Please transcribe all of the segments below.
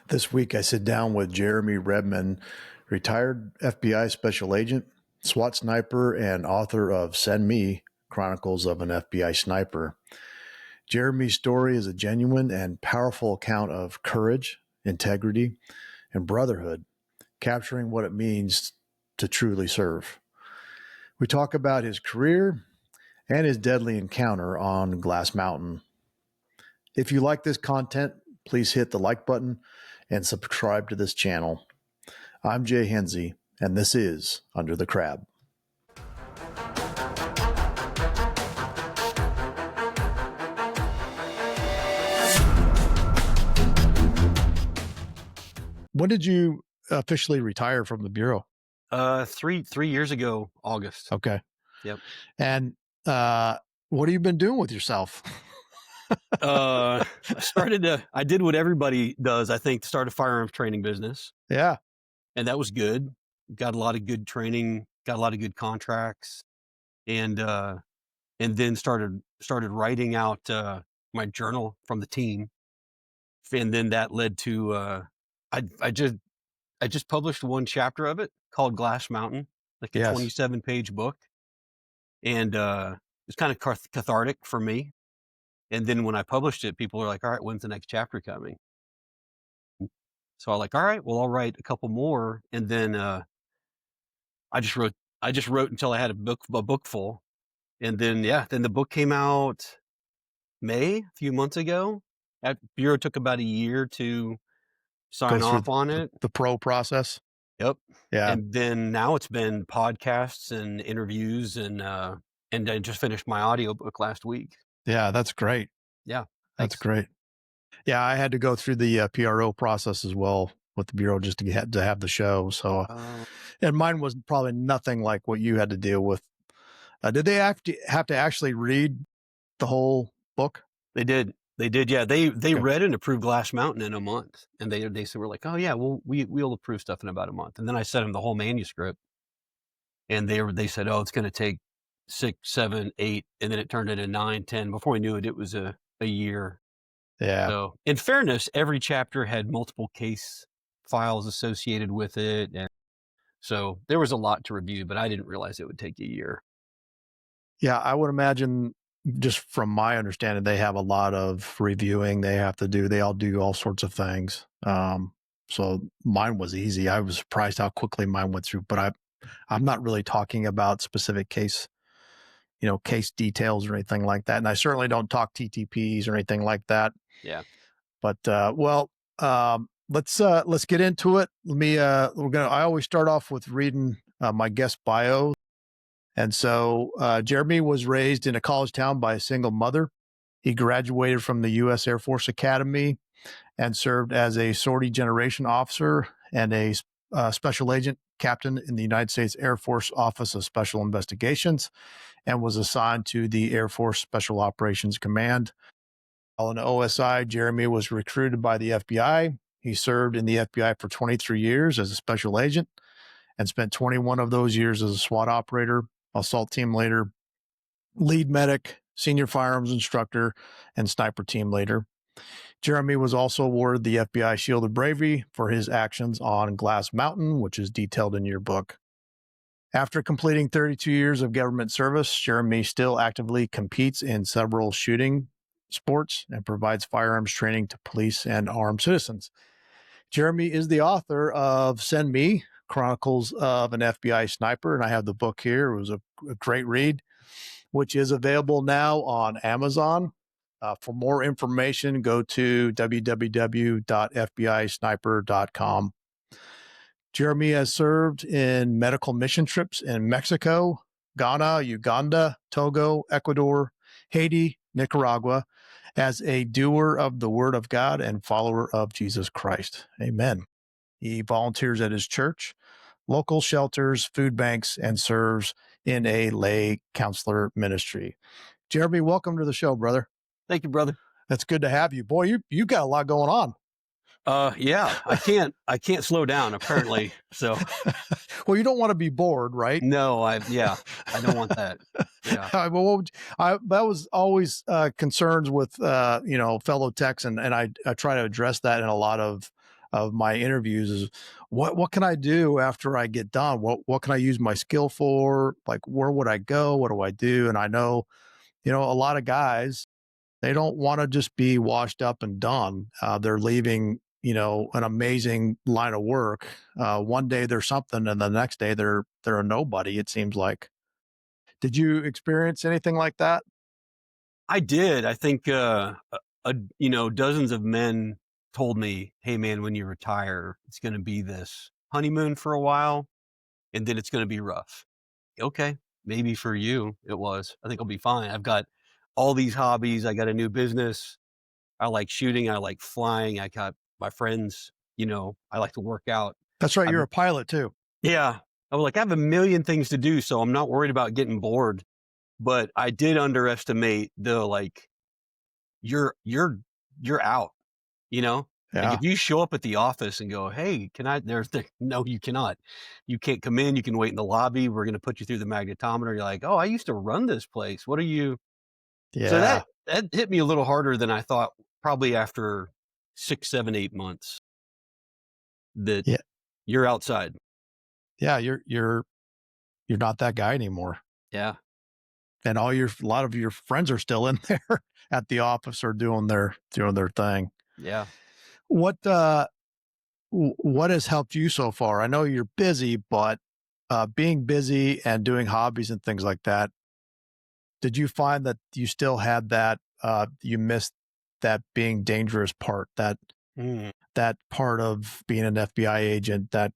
This week, I sit down with Jeremy Rebmann, retired FBI special agent, SWAT sniper, and author of Send Me, Chronicles of an FBI Sniper. Jeremy's story is a genuine and powerful account of courage, integrity, and brotherhood, capturing what it means to truly serve. We talk about his career and his deadly encounter on Glass Mountain. If you like this content, please hit the like button and subscribe to this channel. I'm Jay Henze, and this is Under the Crab. When did you officially retire from the Bureau? 3 years ago, August. Okay. Yep. And what have you been doing with yourself? I did what everybody does, I think, to start a firearms training business. Yeah. And that was good. Got a lot of good training, got a lot of good contracts, and then started writing out my journal from the team. And then that led to I just published one chapter of it called Glass Mountain, like a 27-page book. And it's kind of cathartic for me. And then when I published it, people were like, all right, when's the next chapter coming? So I'm like, all right, well, I'll write a couple more. And then I just wrote until I had a book full. And then, then the book came out a few months ago. At Bureau took about a year to sign off on it. The pro process. Yep. Yeah. And then now it's been podcasts and interviews, and I just finished my audiobook last week. Yeah, that's great. Yeah. That's great. Yeah, I had to go through the PRO process as well with the Bureau just to have the show. So, and mine was probably nothing like what you had to deal with. Did they have to actually read the whole book? They did. Yeah. They read and approved Glass Mountain in a month. And they said, we're like, oh yeah, well, we'll approve stuff in about a month. And then I sent them the whole manuscript, and they said, oh, it's going to take 6, 7, 8. And then it turned into 9, 10. Before we knew it, it was a year. Yeah. So in fairness, every chapter had multiple case files associated with it. And so there was a lot to review, but I didn't realize it would take a year. Yeah. I would imagine, just from my understanding, they have a lot of reviewing they have to do. They all do all sorts of things. So mine was easy. I was surprised how quickly mine went through, but I'm not really talking about specific case details or anything like that. And I certainly don't talk TTPs or anything like that. Yeah. But, let's get into it. I always start off with reading my guest bio. And so, Jeremy was raised in a college town by a single mother. He graduated from the U.S. Air Force Academy and served as a sortie generation officer and a special agent captain in the United States Air Force Office of Special Investigations, and was assigned to the Air Force Special Operations Command. While in OSI, Jeremy was recruited by the FBI. He served in the FBI for 23 years as a special agent and spent 21 of those years as a SWAT operator, assault team leader, lead medic, senior firearms instructor, and sniper team leader. Jeremy was also awarded the FBI Shield of Bravery for his actions on Glass Mountain, which is detailed in your book. After completing 32 years of government service, Jeremy still actively competes in several shooting sports and provides firearms training to police and armed citizens. Jeremy is the author of Send Me, Chronicles of an FBI Sniper, and I have the book here. It was a great read, which is available now on Amazon. For more information, go to www.fbisniper.com. Jeremy has served in medical mission trips in Mexico, Ghana, Uganda, Togo, Ecuador, Haiti, Nicaragua, as a doer of the Word of God and follower of Jesus Christ. Amen. He volunteers at his church, local shelters, food banks, and serves in a lay counselor ministry. Jeremy, welcome to the show, brother. Thank you, brother. That's good to have you. Boy, you got a lot going on. Yeah, I can't slow down, apparently. So, well, you don't want to be bored, right? No, I don't want that. Yeah. Well, that was always concerns with fellow techs, and I try to address that in a lot of of my interviews is what can I do after I get done? What can I use my skill for? Like, where would I go? What do I do? And I know, a lot of guys, they don't want to just be washed up and done. They're leaving, an amazing line of work. One day they're something, and the next day they're a nobody. It seems like. Did you experience anything like that? I did. I think, dozens of men told me, "Hey, man, when you retire, it's going to be this honeymoon for a while, and then it's going to be rough." Okay, maybe for you it was. I think I'll be fine. I've got all these hobbies. I got a new business. I like shooting. I like flying. I got my friends. I like to work out. That's right. I've, You're a pilot too. yeah, I was like, I have a million things to do, so I'm not worried about getting bored. But I did underestimate the like you're you're out, you know? Like, Yeah. if you show up at the office and go, "Hey, can I," no, you cannot. You can't come in, you can wait in the lobby, we're gonna put you through the magnetometer. You're like, "Oh, I used to run this place. What are you?" So Yeah. that hit me a little harder than I thought, probably after 6, 7, 8 months that Yeah. you're outside. Yeah. You're not that guy anymore. Yeah, And a lot of your friends are still in there at the office or doing their thing. yeah. What what has helped you so far? I know you're busy, but being busy and doing hobbies and things like that, did you find that you still had that you missed that being dangerous part, Mm. that part of being an FBI agent that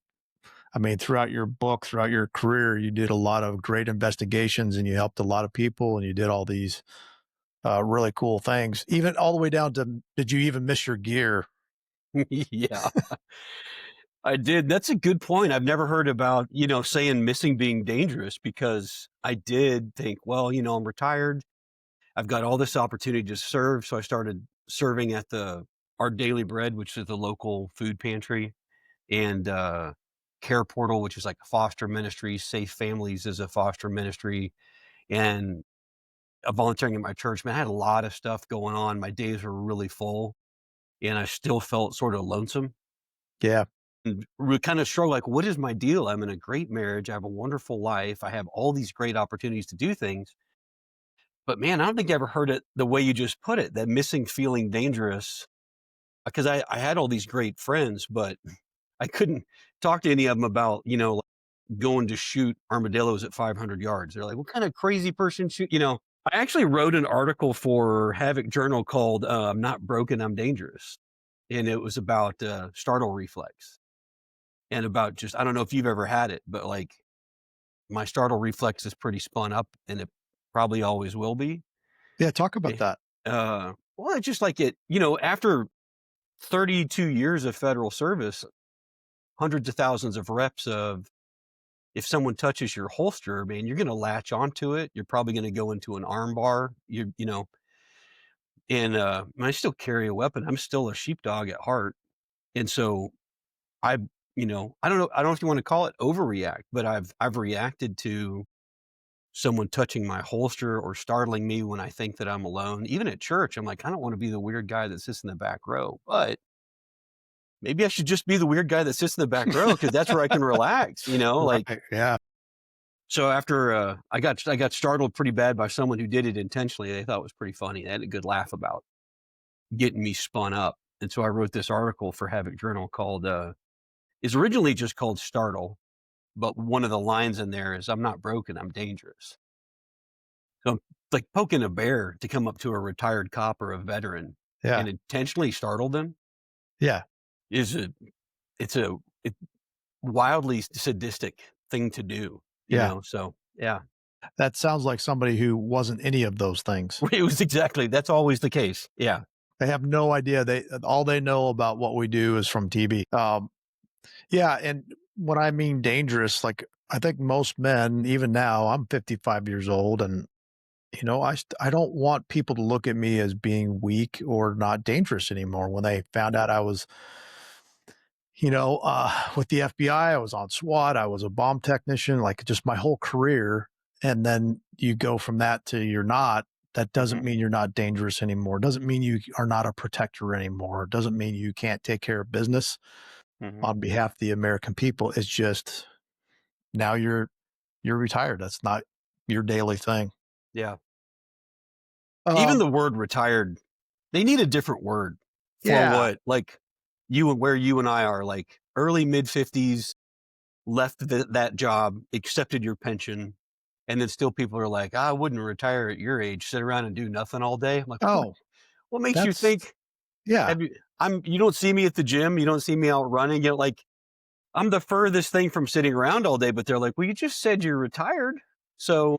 I mean, throughout your book, throughout your career, you did a lot of great investigations and you helped a lot of people and you did all these really cool things, even all the way down to did you even miss your gear? Yeah. I did. That's a good point. I've never heard about, saying missing being dangerous, because I did think, well, I'm retired. I've got all this opportunity to serve. So I started serving at our Daily Bread, which is the local food pantry, and Care Portal, which is like a foster ministry. Safe Families is a foster ministry, and volunteering at my church. Man, I had a lot of stuff going on. My days were really full, and I still felt sort of lonesome. Yeah. And we kind of struggle, like, what is my deal? I'm in a great marriage. I have a wonderful life. I have all these great opportunities to do things. But man, I don't think I ever heard it the way you just put it, that missing feeling dangerous. Because I had all these great friends, but I couldn't talk to any of them about, like going to shoot armadillos at 500 yards. They're like, what kind of crazy person shoot, I actually wrote an article for Havoc Journal called I'm Not Broken, I'm Dangerous. And it was about startle reflex. And about just, I don't know if you've ever had it, but like my startle reflex is pretty spun up, and it probably always will be. Yeah. Talk about Eh, that. well, it's just like after 32 years of federal service, hundreds of thousands of reps of, if someone touches your holster, man, you're going to latch onto it. You're probably going to go into an arm bar, and I still carry a weapon. I'm still a sheepdog at heart. And so I, I don't know. I don't know if you want to call it overreact, but I've reacted to someone touching my holster or startling me when I think that I'm alone. Even at church, I'm like, I don't want to be the weird guy that sits in the back row, but maybe I should just be the weird guy that sits in the back row, because that's where I can relax, like. Right. Yeah. So after I got startled pretty bad by someone who did it intentionally. They thought it was pretty funny. They had a good laugh about getting me spun up. And so I wrote this article for Havoc Journal called is originally just called Startle, but one of the lines in there is, I'm not broken, I'm dangerous. So I'm like poking a bear to come up to a retired cop or a veteran Yeah. and intentionally startle them Yeah. is it's wildly sadistic thing to do, Yeah. So yeah. That sounds like somebody who wasn't any of those things. It was exactly, that's always the case. Yeah. They have no idea. All they know about what we do is from TV. Yeah, and when I mean dangerous, like I think most men, even now, I'm 55 years old, and I don't want people to look at me as being weak or not dangerous anymore. When they found out I was, with the FBI, I was on SWAT, I was a bomb technician, like just my whole career, and then you go from that to you're not. That doesn't Mhm. mean you're not dangerous anymore. Doesn't mean you are not a protector anymore. Doesn't mean you can't take care of business. Mhm. on behalf of the American people. It's just now you're retired. That's not your daily thing. Yeah. Even Um, the word retired, they need a different word for yeah. what, like, you and where you and I are, like, early mid-50s, left that job, accepted your pension, and then still people are like, "I wouldn't retire at your age, sit around and do nothing all day." I'm like, Oh, what makes you that's think yeah. have you you don't see me at the gym, you don't see me out running, like, I'm the furthest thing from sitting around all day, but they're like, "Well, you just said you're retired." So,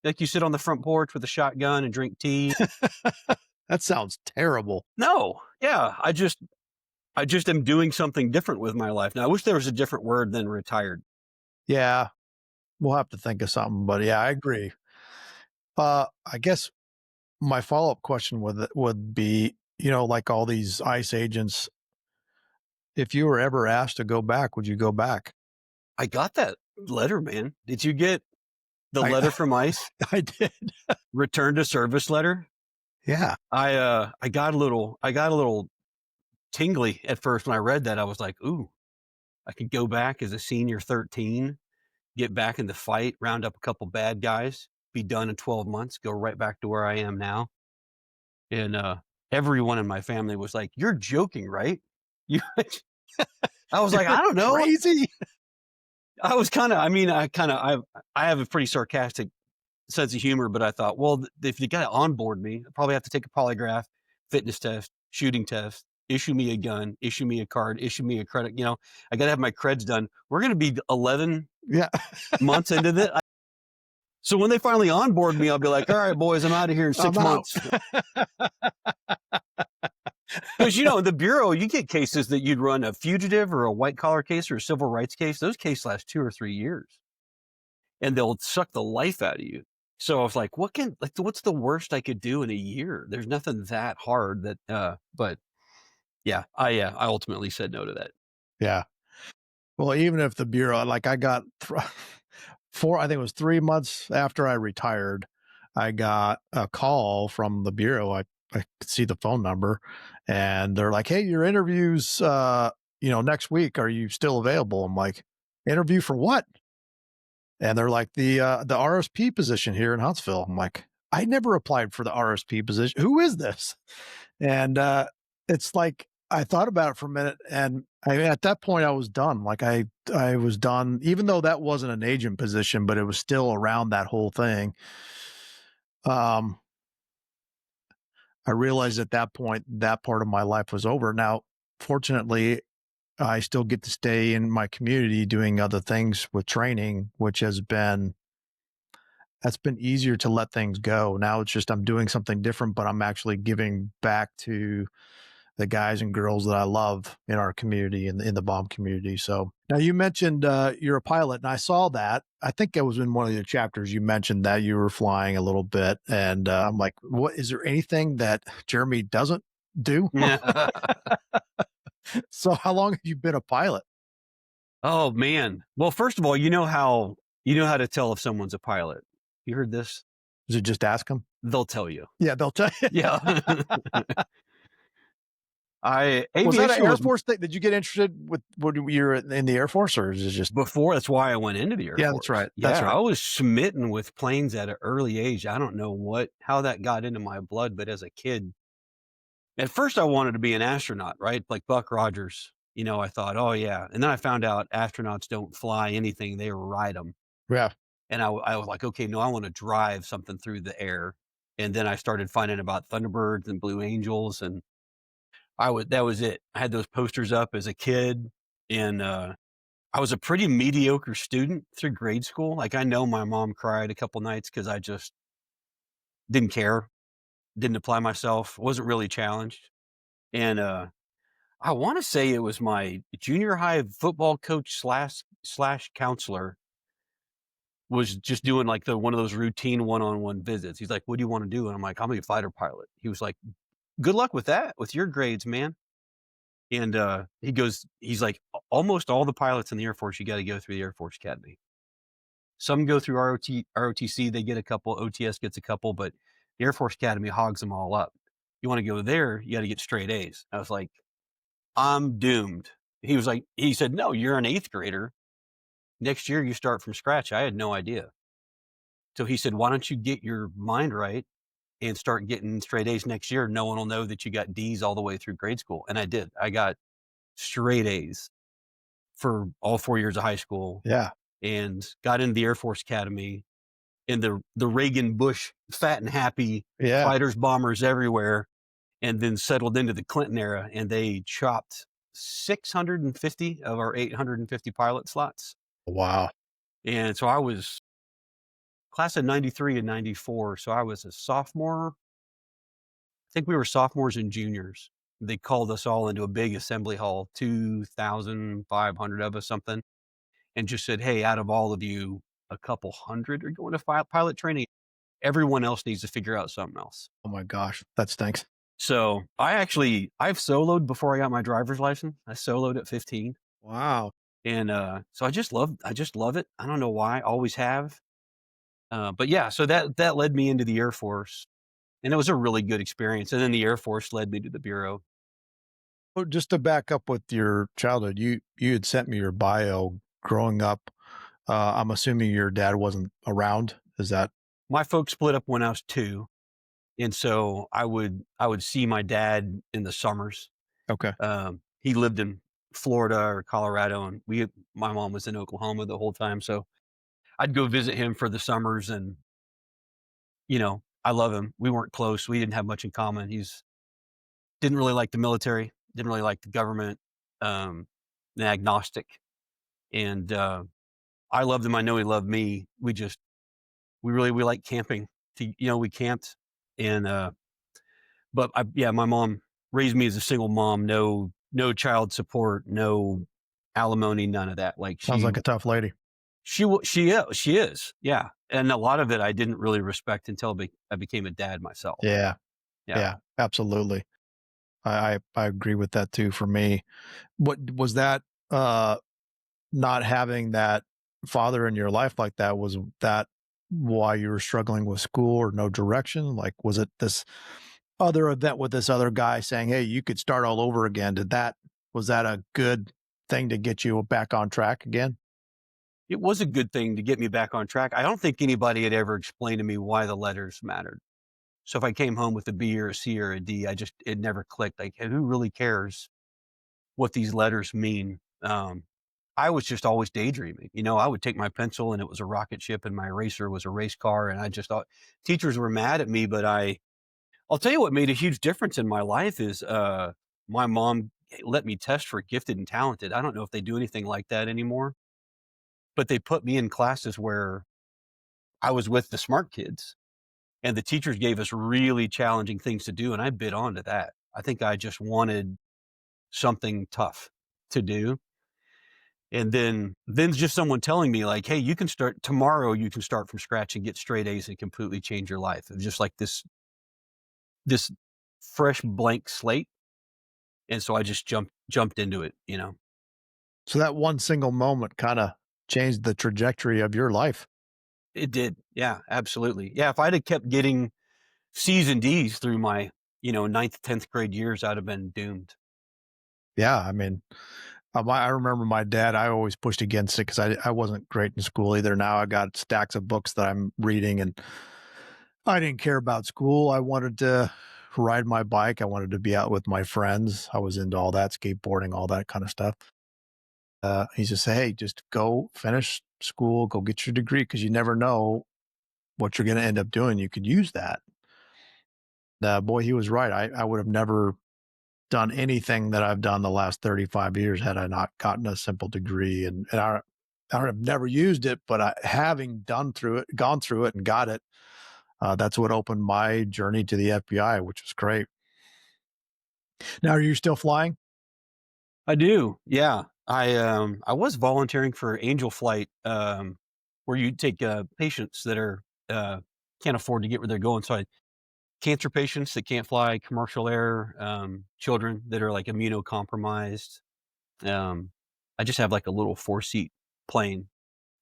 like, you sit on the front porch with a shotgun and drink tea. That sounds terrible. No. Yeah, I just am doing something different with my life. Now, I wish there was a different word than retired. Yeah, we'll have to think of something, but yeah, I agree. I guess my follow-up question would be, like all these ICE agents, if you were ever asked to go back, would you go back? I got that letter, man. Did you get the I letter from ICE? I did. Return to service letter? Yeah. I got a little tingly at first when I read that. I was like, "Ooh, I could go back as a senior 13, get back in the fight, round up a couple bad guys, be done in 12 months, go right back to where I am now." And everyone in my family was like, "You're joking, right?" You I was like, You're "I don't know." crazy. I was kind of I have a pretty sarcastic sense of humor, but I thought, well, if you got to onboard me, I probably have to take a polygraph, fitness test, shooting test, issue me a gun, issue me a card, issue me a credit. I got to have my creds done. We're going to be 11 Yeah. months into this. So when they finally onboard me, I'll be like, all right, boys, I'm out of here in I'm six out. months. Because, the Bureau, you get cases that you'd run a fugitive or a white collar case or a civil rights case. Those cases last 2 or 3 years and they'll suck the life out of you. So I was like, what's the worst I could do in a year? There's nothing that hard but yeah, I ultimately said no to that. Yeah. Well, even if the bureau, like I got four, I think it was 3 months after I retired, I got a call from the bureau. I could see the phone number and they're like, "Hey, your interview's, next week. Are you still available?" I'm like, "Interview for what?" And they're like, the RSP position here in Huntsville. I'm like, "I never applied for the RSP position. Who is this?" And it's like I thought about it for a minute, and at that point I was done. Like I was done, even though that wasn't an agent position, but it was still around that whole thing. Um, I realized at that point that part of my life was over. Now, fortunately, I still get to stay in my community doing other things with training, which has been that's been easier to let things go. Now it's just I'm doing something different, but I'm actually giving back to the guys and girls that I love in our community, in the bomb community. So now you mentioned you're a pilot, and I saw that. I think it was in one of the chapters you mentioned that you were flying a little bit, and I'm like, what is there anything that Jeremy doesn't do? Yeah. So how long have you been a pilot? Oh man. Well, first of all, you know how to tell if someone's a pilot. You heard this? Is it just ask them? They'll tell you. Yeah, they'll tell you. Yeah. I Was that an aviation Air was Force thing? Did you get interested with when you were in the Air Force, or is it just? before that's why I went into the Air Yeah, that's Force. right. That's Yeah, right. I was smitten with planes at an early age. I don't know how that got into my blood, but as a kid, at first I wanted to be an astronaut, right? Like Buck Rogers. I thought, oh yeah. And then I found out astronauts don't fly anything, they ride them. Yeah. And I was like, okay, no, I want to drive something through the air. And then I started finding about Thunderbirds and Blue Angels. And that was it. I had those posters up as a kid. And, I was a pretty mediocre student through grade school. Like I know my mom cried a couple nights because I just didn't care, didn't apply myself, wasn't really challenged. And I want to say it was my junior high football coach slash counselor was just doing like one of those routine one-on-one visits. He's like, "What do you want to do?" And I'm like, "I'm a fighter pilot." He was like, "Good luck with that, with your grades, man." And he's like, Almost all the pilots in the Air Force, you got to go through the Air Force Academy. Some go through ROTC, they get a couple, OTS gets a couple, but the Air Force Academy hogs them all up. You want to go there, you got to get straight A's. I was like, I'm doomed. he said, "No, you're an 8th grader. Next year you start from scratch." I had no idea. So he said, "Why don't you get your mind right and start getting straight A's next year? No one will know that you got D's all the way through grade school." And I did. I got straight A's for all 4 years of high school Yeah. and got into the Air Force Academy in the Reagan Bush fat and happy Yeah. fighters, bombers everywhere, and then settled into the Clinton era, and they chopped 650 of our 850 pilot slots. Wow. And so I was class of 93 and 94. So I was a sophomore. I think we were sophomores and juniors. They called us all into a big assembly hall, 2,500 of us, something, and just said, "Hey, out of all of you, a couple hundred are going to pilot training. Everyone else needs to figure out something else." Oh my gosh. That stinks. So I've soloed before I got my driver's license. I soloed at 15. Wow. And so I just love it. I don't know why, always have. But yeah, so that led me into the Air Force, and it was a really good experience. And then the Air Force led me to the Bureau. Oh, just to back up with your childhood, you had sent me your bio growing up. I'm assuming your dad wasn't around. Is that My folks split up when I was 2, and so I would see my dad in the summers. okay? He lived in Florida or Colorado, and my mom was in Oklahoma the whole time. So I'd go visit him for the summers, and I love him. We weren't close. We didn't have much in common. He's didn't really like the military, didn't really like the government, um, an agnostic. And I loved him. I know he loved me. We like camping. We camped, and yeah, my mom raised me as a single mom. No child support, no alimony, none of that. Like Sounds like a tough lady. she is, yeah. And a lot of it I didn't really respect until I became a dad myself. Yeah. Yeah. Yeah. Absolutely. I agree with that too. For me, what was that? Not having that father in your life like that, was that why you were struggling with school or no direction? Like, was it this other event with this other guy saying, "Hey, you could start all over again"? Was that a good thing to get you back on track again? It was a good thing to get me back on track. I don't think anybody had ever explained to me why the letters mattered. So if I came home with a B or a C or a D, it never clicked. Like, who really cares what these letters mean? I was just always daydreaming. I would take my pencil and it was a rocket ship, and my eraser was a race car. And I just thought teachers were mad at me, but I'll tell you what made a huge difference in my life is my mom let me test for gifted and talented. I don't know if they do anything like that anymore, but they put me in classes where I was with the smart kids, and the teachers gave us really challenging things to do. And I bit onto that. I think I just wanted something tough to do. And then just someone telling me like, "Hey, you can start tomorrow. You can start from scratch and get straight A's and completely change your life." It's just like this fresh blank slate. And so I just jumped into it. So that one single moment kind of changed the trajectory of your life. It did. Yeah, absolutely. Yeah, if I'd have kept getting C's and D's through my, ninth, 10th grade years, I'd have been doomed. Yeah, I mean, I remember my dad. I always pushed against it because I wasn't great in school either. Now I got stacks of books that I'm reading, and I didn't care about school. I wanted to ride my bike. I wanted to be out with my friends. I was into all that, skateboarding, all that kind of stuff. He just said, "Hey, just go finish school, go get your degree, because you never know what you're going to end up doing. You could use that." Boy, he was right. I would have never done anything that I've done the last 35 years had I not gotten a simple degree. And I have never used it, but having gone through it and got it, that's what opened my journey to the FBI, which was great. Now, are you still flying? I do. Yeah. I was volunteering for Angel Flight, where you take patients that are can't afford to get where they're going. So cancer patients that can't fly commercial air, children that are like immunocompromised. Um, I just have like a little 4-seat plane,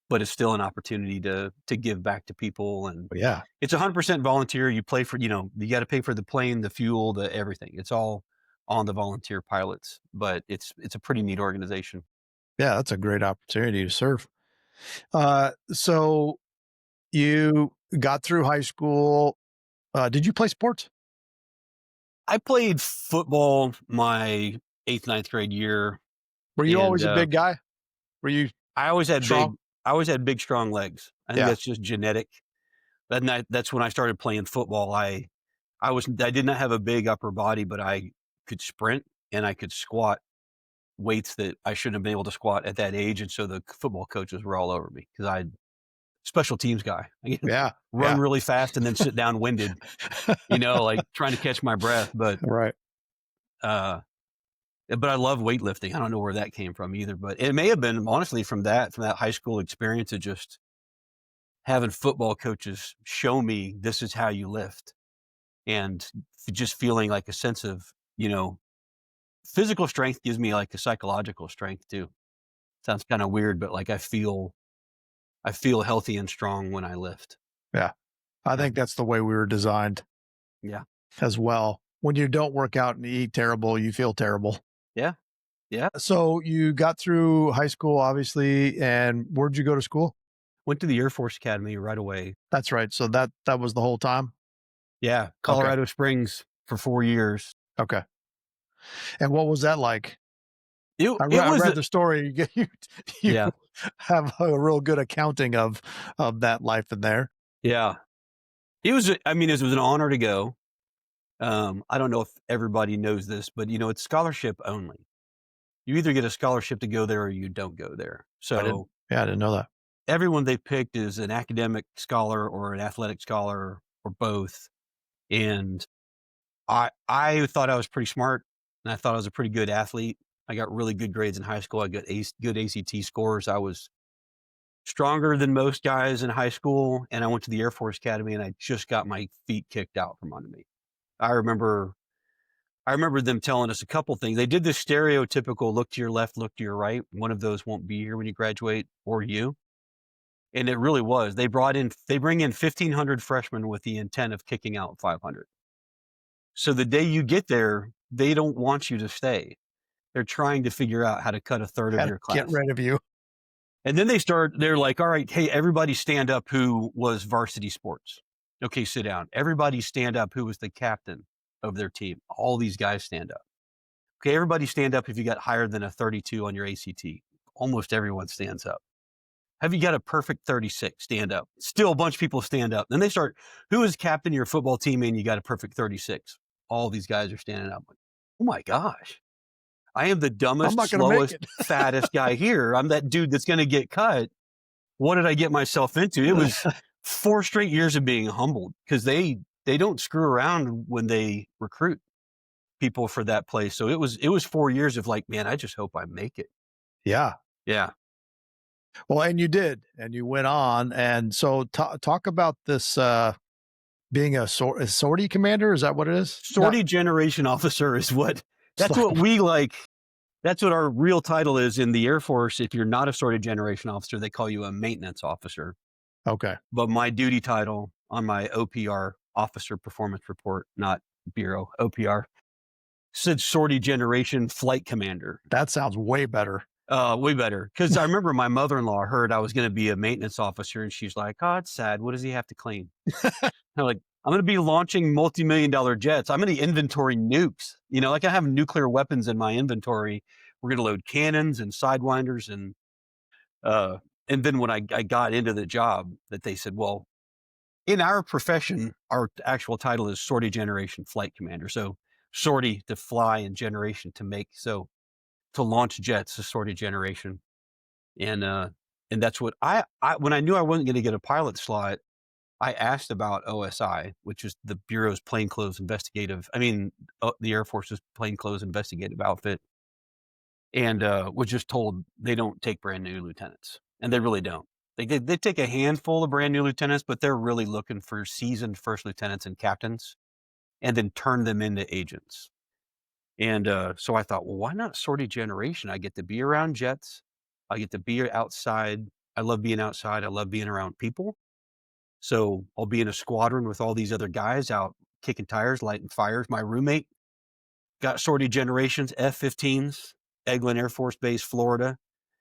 but it's still an opportunity to give back to people. And Yeah. it's 100% volunteer. You play for, you got to pay for the plane, the fuel, the everything. It's all on the volunteer pilots, but it's a pretty neat organization. Yeah, that's a great opportunity to serve. So you got through high school. Did you play sports? I played football my 8th, ninth grade year, Were you and, always a big guy? Were you I always had strong? big, strong legs. I think Yeah. that's just genetic. That's when I started playing football. I did not have a big upper body, but I could sprint and I could squat weights that I shouldn't have been able to squat at that age, and so the football coaches were all over me because I special teams guy. I can Yeah. run Yeah. really fast and then sit down winded, like trying to catch my breath. Right. Uh, but I love weightlifting. I don't know where that came from either, but it may have been honestly from that high school experience of just having football coaches show me this is how you lift, and just feeling like a sense of, physical strength gives me like a psychological strength too. Sounds kind of weird, but like I feel healthy and strong when I lift. Yeah. I Yeah. think that's the way we were designed Yeah. as well. When you don't work out and eat terrible, you feel terrible. Yeah. Yeah. So you got through high school, obviously, and where'd you go to school? Went to the Air Force Academy right away. That's right. So that was the whole time. Yeah. Okay. Colorado Springs for 4 years. Okay. And what was that like? It I was read the story. You yeah. have a real good accounting of that life in there. Yeah. It was an honor to go. I don't know if everybody knows this, but it's scholarship only. You either get a scholarship to go there or you don't go there. I didn't. So Yeah, I didn't know that. everyone they picked is an academic scholar or an athletic scholar or both. And I thought I was pretty smart, and I thought I was a pretty good athlete. I got really good grades in high school. I got good ACT scores. I was stronger than most guys in high school, and I went to the Air Force Academy, and I just got my feet kicked out from under me. I remember I remember them telling us a couple things. They did this stereotypical look to your left, look to your right. One of those won't be here when you graduate, or you. And it really was. They bring in 1,500 freshmen with the intent of kicking out 500. So the day you get there, they don't want you to stay. They're trying to figure out how to cut a third of Had to your get class. rid of you. And then they're like, all right, hey, everybody stand up who was varsity sports. Okay, sit down. Everybody stand up who was the captain of their team. All these guys stand up. Okay, everybody stand up if you got higher than a 32 on your ACT. Almost everyone stands up. Have you got a perfect 36? Stand up. Still a bunch of people stand up. Then they start, who is captain of your football team and you got a perfect 36? All these guys are standing up. Like, oh my gosh. I am the I'm dumbest, not going to make slowest, it. fattest guy here. I'm that dude that's going to get cut. What did I get myself into? It was 4 straight years of being humbled because they don't screw around when they recruit people for that place. So it was 4 years of like, man, I just hope I make it. Yeah. Yeah. Well, and you did, and you went on. And so talk about this being a sortie commander. Is that what it is? Not Sortie generation officer is that's what sniper. we like. That's what our real title is in the Air Force. If you're not a sortie generation officer, they call you a maintenance officer. Okay. But my duty title on my OPR, officer performance report, not bureau, OPR, said sortie generation flight commander. That sounds way better. Way better. Because I remember my mother-in-law heard I was going to be a maintenance officer, and she's like, "Oh, it's sad. What does he have to clean?" I'm like, "I'm going to be launching multi-million-dollar jets. I'm going to inventory nukes. Like I have nuclear weapons in my inventory. We're going to load cannons and sidewinders and then when I got into the job, that they said, well, in our profession, our actual title is sortie generation flight commander. So sortie to fly and generation to make. So to launch jets is sortie generation. And that's what when I knew I wasn't going to get a pilot slot, I asked about OSI, which is the Bureau's plainclothes investigative. The Air Force's plainclothes investigative outfit, and was just told they don't take brand new lieutenants, and they really don't. They take a handful of brand new lieutenants, but they're really looking for seasoned first lieutenants and captains, and then turn them into agents. And so I thought, well, why not sortie generation? I get to be around jets. I get to be outside. I love being outside. I love being around people. So I'll be in a squadron with all these other guys out kicking tires, lighting fires. My roommate got sortie generations, F-15s, Eglin Air Force Base, Florida.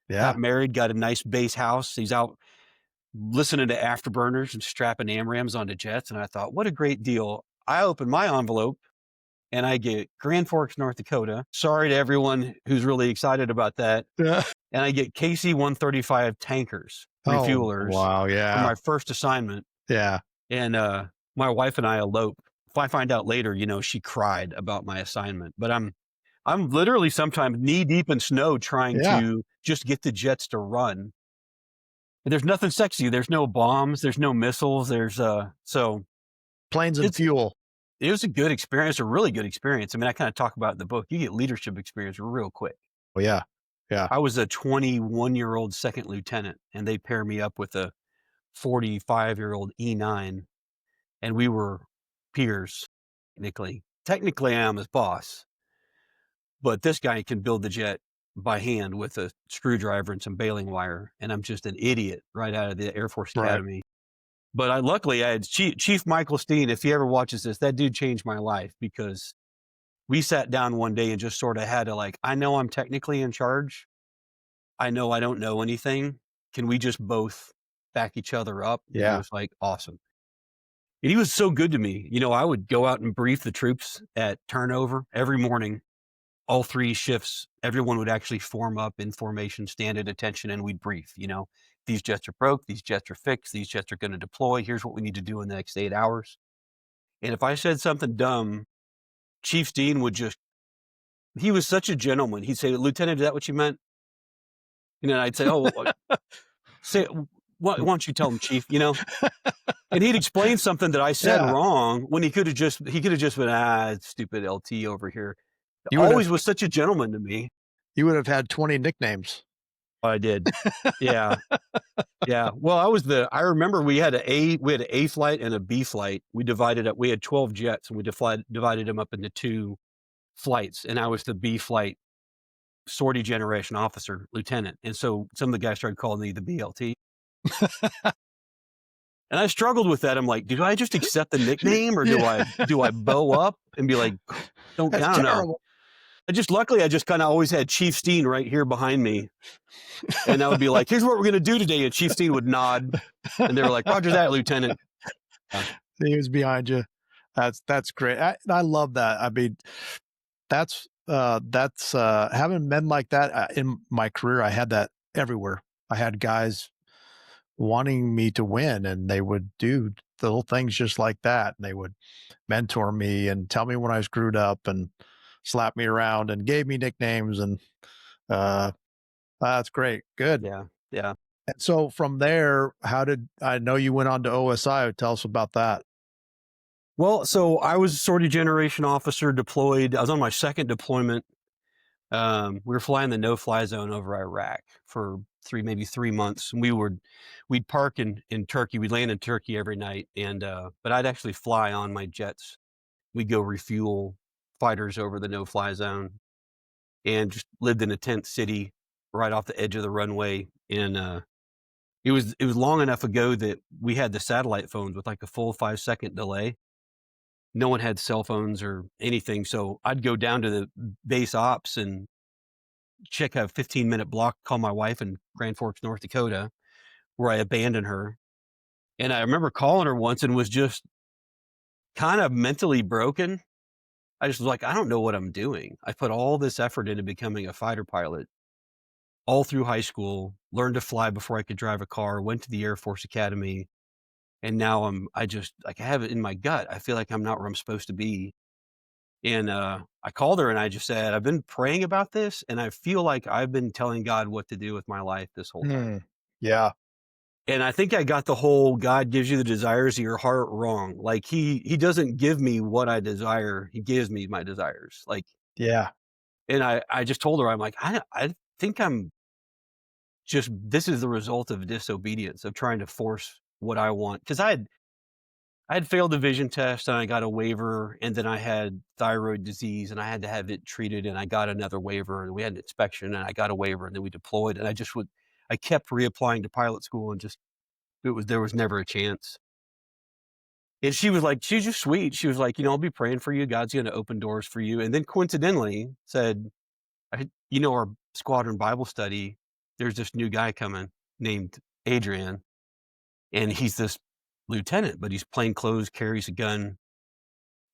Yeah. Got married, got a nice base house. He's out listening to Afterburners and strapping AMRAMs onto jets. And I thought, what a great deal. I opened my envelope and I get Grand Forks, North Dakota. Sorry to everyone who's really excited about that. Yeah. And I get KC-135 tankers, Oh, refuelers wow. for Yeah. my first assignment. Yeah. And my wife and I elope. If I find out later, she cried about my assignment. But I'm literally sometimes knee deep in snow trying Yeah. to just get the jets to run. And there's nothing sexy. There's no bombs. There's no missiles. So Planes and fuel. it was a good experience, a really good experience. I mean, I kind of talk about it in the book. You get leadership experience real quick. Oh, yeah. Yeah. I was a 21-year-old second lieutenant, and they pair me up with a 45-year-old E9, and we were peers, technically. Technically, I am his boss, but this guy can build the jet by hand with a screwdriver and some baling wire, and I'm just an idiot right out of the Air Force Right. Academy. But luckily I had Chief Michael Steen. If he ever watches this, that dude changed my life, because we sat down one day and just sort of had to, I know I'm technically in charge. I know I don't know anything. Can we just both back each other up? And Yeah. it was awesome. And he was so good to me. I would go out and brief the troops at turnover every morning. All 3 shifts, everyone would actually form up in formation, stand at attention, and we'd brief. These jets are broke, these jets are fixed, these jets are going to deploy. Here's what we need to do in the next 8 hours. And if I said something dumb, Chief Steen he was such a gentleman. He'd say, Lieutenant, is that what you meant? And then I'd say, oh, say, why don't you tell him, Chief, And he'd explain something that I said wrong when he could have just been, stupid LT over here. Always was such a gentleman to me. You would have had 20 nicknames. I did. Yeah. Yeah. Well, I remember we had an A flight and a B flight. We divided up, we had 12 jets, and we divided them up into 2 flights. And I was the B flight sortie generation officer, lieutenant. And so some of the guys started calling me the BLT. And I struggled with that. I'm like, do I just accept the nickname, or do I bow up and be like, I don't know. Luckily I just kind of always had Chief Steen right here behind me. And I would be like, here's what we're going to do today. And Chief Steen would nod. And they were like, Roger that, Lieutenant. He was behind you. That's great. I love that. I mean, that's having men like that in my career. I had that everywhere. I had guys wanting me to win, and they would do little things just like that. And they would mentor me and tell me when I screwed up and slap me around and gave me nicknames. And that's great. Good. Yeah. Yeah. And so from there, I know you went on to OSI? Tell us about that. Well, so I was a sortie generation officer deployed. I was on my second deployment. We were flying the no-fly zone over Iraq for maybe 3 months. And we'd park in Turkey. We'd land in Turkey every night. But I'd actually fly on my jets. We'd go refuel fighters over the no-fly zone, and just lived in a tent city right off the edge of the runway. And it was long enough ago that we had the satellite phones with a full 5-second delay. No one had cell phones or anything. So I'd go down to the base ops and check a 15-minute block, call my wife in Grand Forks, North Dakota, where I abandoned her. And I remember calling her once and was just kind of mentally broken. I just was like, I don't know what I'm doing. I put all this effort into becoming a fighter pilot all through high school, learned to fly before I could drive a car, went to the Air Force Academy. And now I have it in my gut. I feel like I'm not where I'm supposed to be. And I called her and I just said, I've been praying about this, and I feel like I've been telling God what to do with my life this whole time. Yeah. And I think I got the whole God gives you the desires of your heart wrong. He doesn't give me what I desire. He gives me my desires. Yeah. And I just told her, I'm like, I think this is the result of disobedience, of trying to force what I want. Cause I had failed the vision test, and I got a waiver, and then I had thyroid disease and I had to have it treated, and I got another waiver, and we had an inspection, and I got a waiver, and then we deployed, and I kept reapplying to pilot school, and there was never a chance. And she was like, she's just sweet. She was like, "I'll be praying for you. God's going to open doors for you." And then coincidentally said, our squadron Bible study, there's this new guy coming named Adrian, and he's this lieutenant, but he's plain clothes, carries a gun,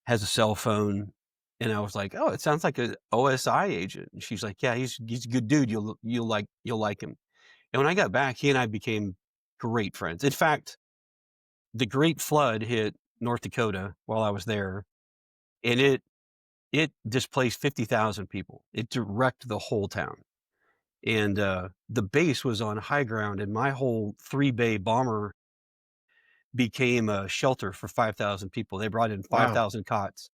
has a cell phone." And I was like, "Oh, it sounds like a OSI agent." And she's like, "Yeah, he's a good dude. You'll like him." And when I got back, he and I became great friends. In fact, the Great Flood hit North Dakota while I was there, and it displaced 50,000 people. It wrecked the whole town. And the base was on high ground, and my whole 3-bay bomber became a shelter for 5,000 people. They brought in Wow. 5,000 cots.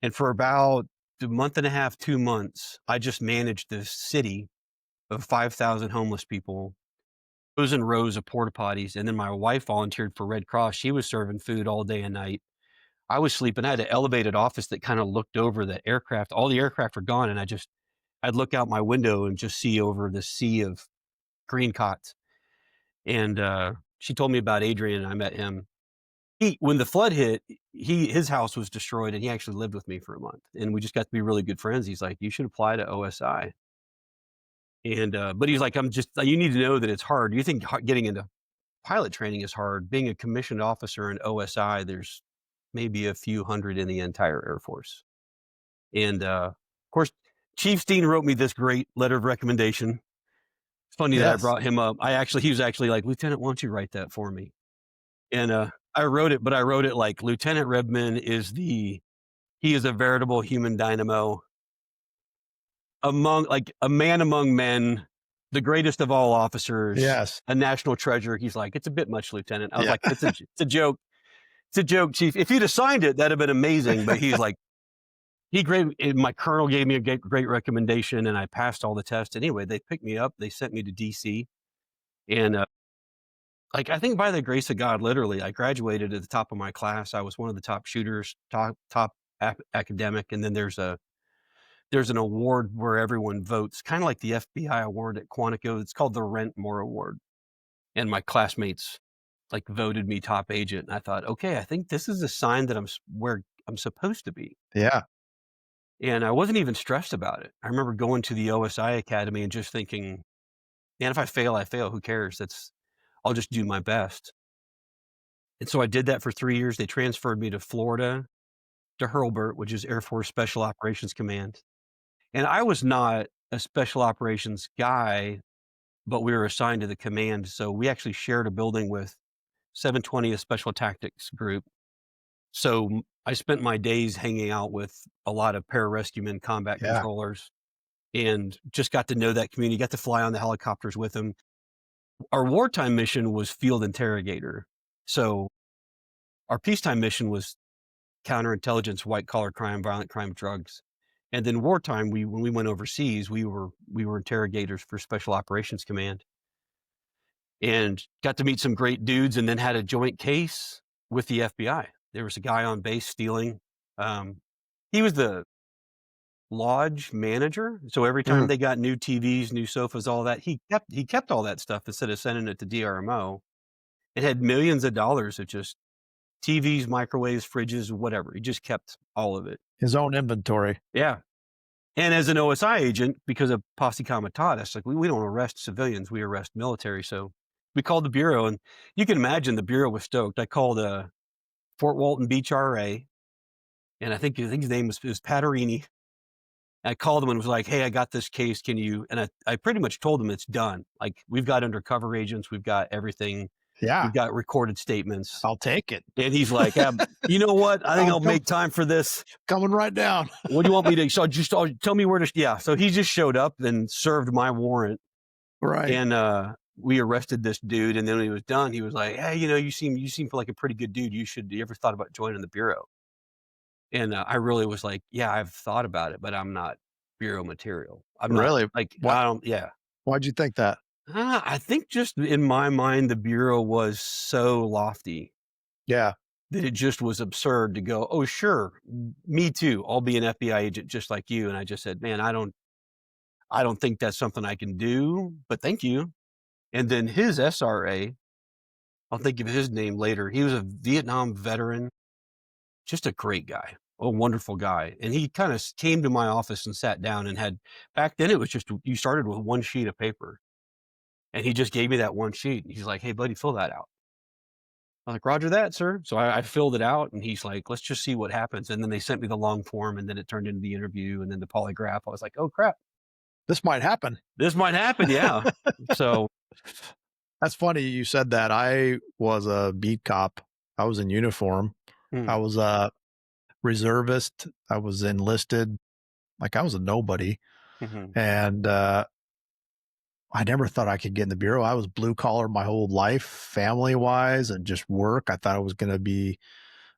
And for about a month and a half, 2 months, I just managed this city of 5,000 homeless people, rows and rows of porta potties. And then my wife volunteered for Red Cross. She was serving food all day and night. I was sleeping. I had an elevated office that kind of looked over the aircraft. All the aircraft were gone. And I'd look out my window and just see over the sea of green cots. And she told me about Adrian, and I met him. When the flood hit, his house was destroyed, and he actually lived with me for a month, and we just got to be really good friends. He's like, "You should apply to OSI." And but he's like, you need to know that it's hard. You think getting into pilot training is hard. Being a commissioned officer in OSI, there's maybe a few hundred in the entire Air Force." And of course, Chief Steen wrote me this great letter of recommendation. It's funny that I Yes. brought him up. He was actually like, "Lieutenant, why don't you write that for me?" And I wrote it, but I wrote it like Lieutenant Rebmann he is a veritable human dynamo, like a man among men, the greatest of all officers, Yes. a national treasure. He's like, "It's a bit much, Lieutenant." I was Yeah. like, it's a joke. It's a joke, Chief. If you'd have signed it, that'd have been amazing. But he's like, my colonel gave me a great recommendation, and I passed all the tests. Anyway, they picked me up. They sent me to DC, and like, I think by the grace of God, literally, I graduated at the top of my class. I was one of the top shooters, top academic, and then there's an award where everyone votes, kind of like the FBI award at Quantico. It's called the Rentmore Award, and my classmates like voted me top agent. And I thought, okay, I think this is a sign that where I'm supposed to be. Yeah. And I wasn't even stressed about it. I remember going to the OSI Academy and just thinking, man, if I fail, I fail. Who cares? I'll just do my best. And so I did that for 3 years. They transferred me to Florida, to Hurlburt, which is Air Force Special Operations Command. And I was not a special operations guy, but we were assigned to the command. So we actually shared a building with 720th Special Tactics Group. So I spent my days hanging out with a lot of pararescuemen, combat Yeah. controllers, and just got to know that community, got to fly on the helicopters with them. Our wartime mission was field interrogator. So our peacetime mission was counterintelligence, white collar crime, violent crime, drugs. And then wartime, when we went overseas, we were interrogators for Special Operations Command, and got to meet some great dudes, and then had a joint case with the FBI. There was a guy on base stealing. He was the lodge manager, so every time Mm. they got new TVs, new sofas, all that, he kept all that stuff instead of sending it to DRMO. It had millions of dollars of just TVs, microwaves, fridges, whatever. He just kept all of it. His own inventory. Yeah. And as an OSI agent, because of Posse Comitatus, like we don't arrest civilians, we arrest military. So we called the Bureau, and you can imagine the Bureau was stoked. I called Fort Walton Beach RA, and I think his name was Paterini. I called him and was like, "Hey, I got this case. Can you?" And I pretty much told him it's done. Like, we've got undercover agents, we've got everything, Yeah. we've got recorded statements. I'll take it. And he's like, "You know what? I think I'll make time for this. Coming right down. What do you want me to?" So tell me where to. Yeah. So he just showed up and served my warrant, Right. and we arrested this dude. And then when he was done, he was like, "Hey, you seem like a pretty good dude. You ever thought about joining the Bureau?" And I really was like, "Yeah, I've thought about it, but I'm not Bureau material. I'm not Really? like What? I don't." Yeah. Why'd you think that? I think just in my mind, the Bureau was so lofty Yeah. that it just was absurd to go, "Oh, sure, me too. I'll be an FBI agent just like you." And I just said, "Man, I don't think that's something I can do, but thank you." And then his SRA, I'll think of his name later. He was a Vietnam veteran. just a great guy, a wonderful guy. And he kind of came to my office and sat down and had, back then it was just, you started with one sheet of paper, and he just gave me that one sheet. He's like, "Hey buddy, fill that out." I was like, "Roger that, sir." So I filled it out, and he's like, "Let's just see what happens." And then they sent me the long form, and then it turned into the interview and then the polygraph. I was like, "Oh crap, This might happen. this might happen." Yeah. So, That's funny you said that. I was a beat cop. I was in uniform. I was a reservist. I was enlisted. Like, I was a nobody. And I never thought I could get in the Bureau. I was blue collar my whole life, family wise, and just work. I thought I was going to be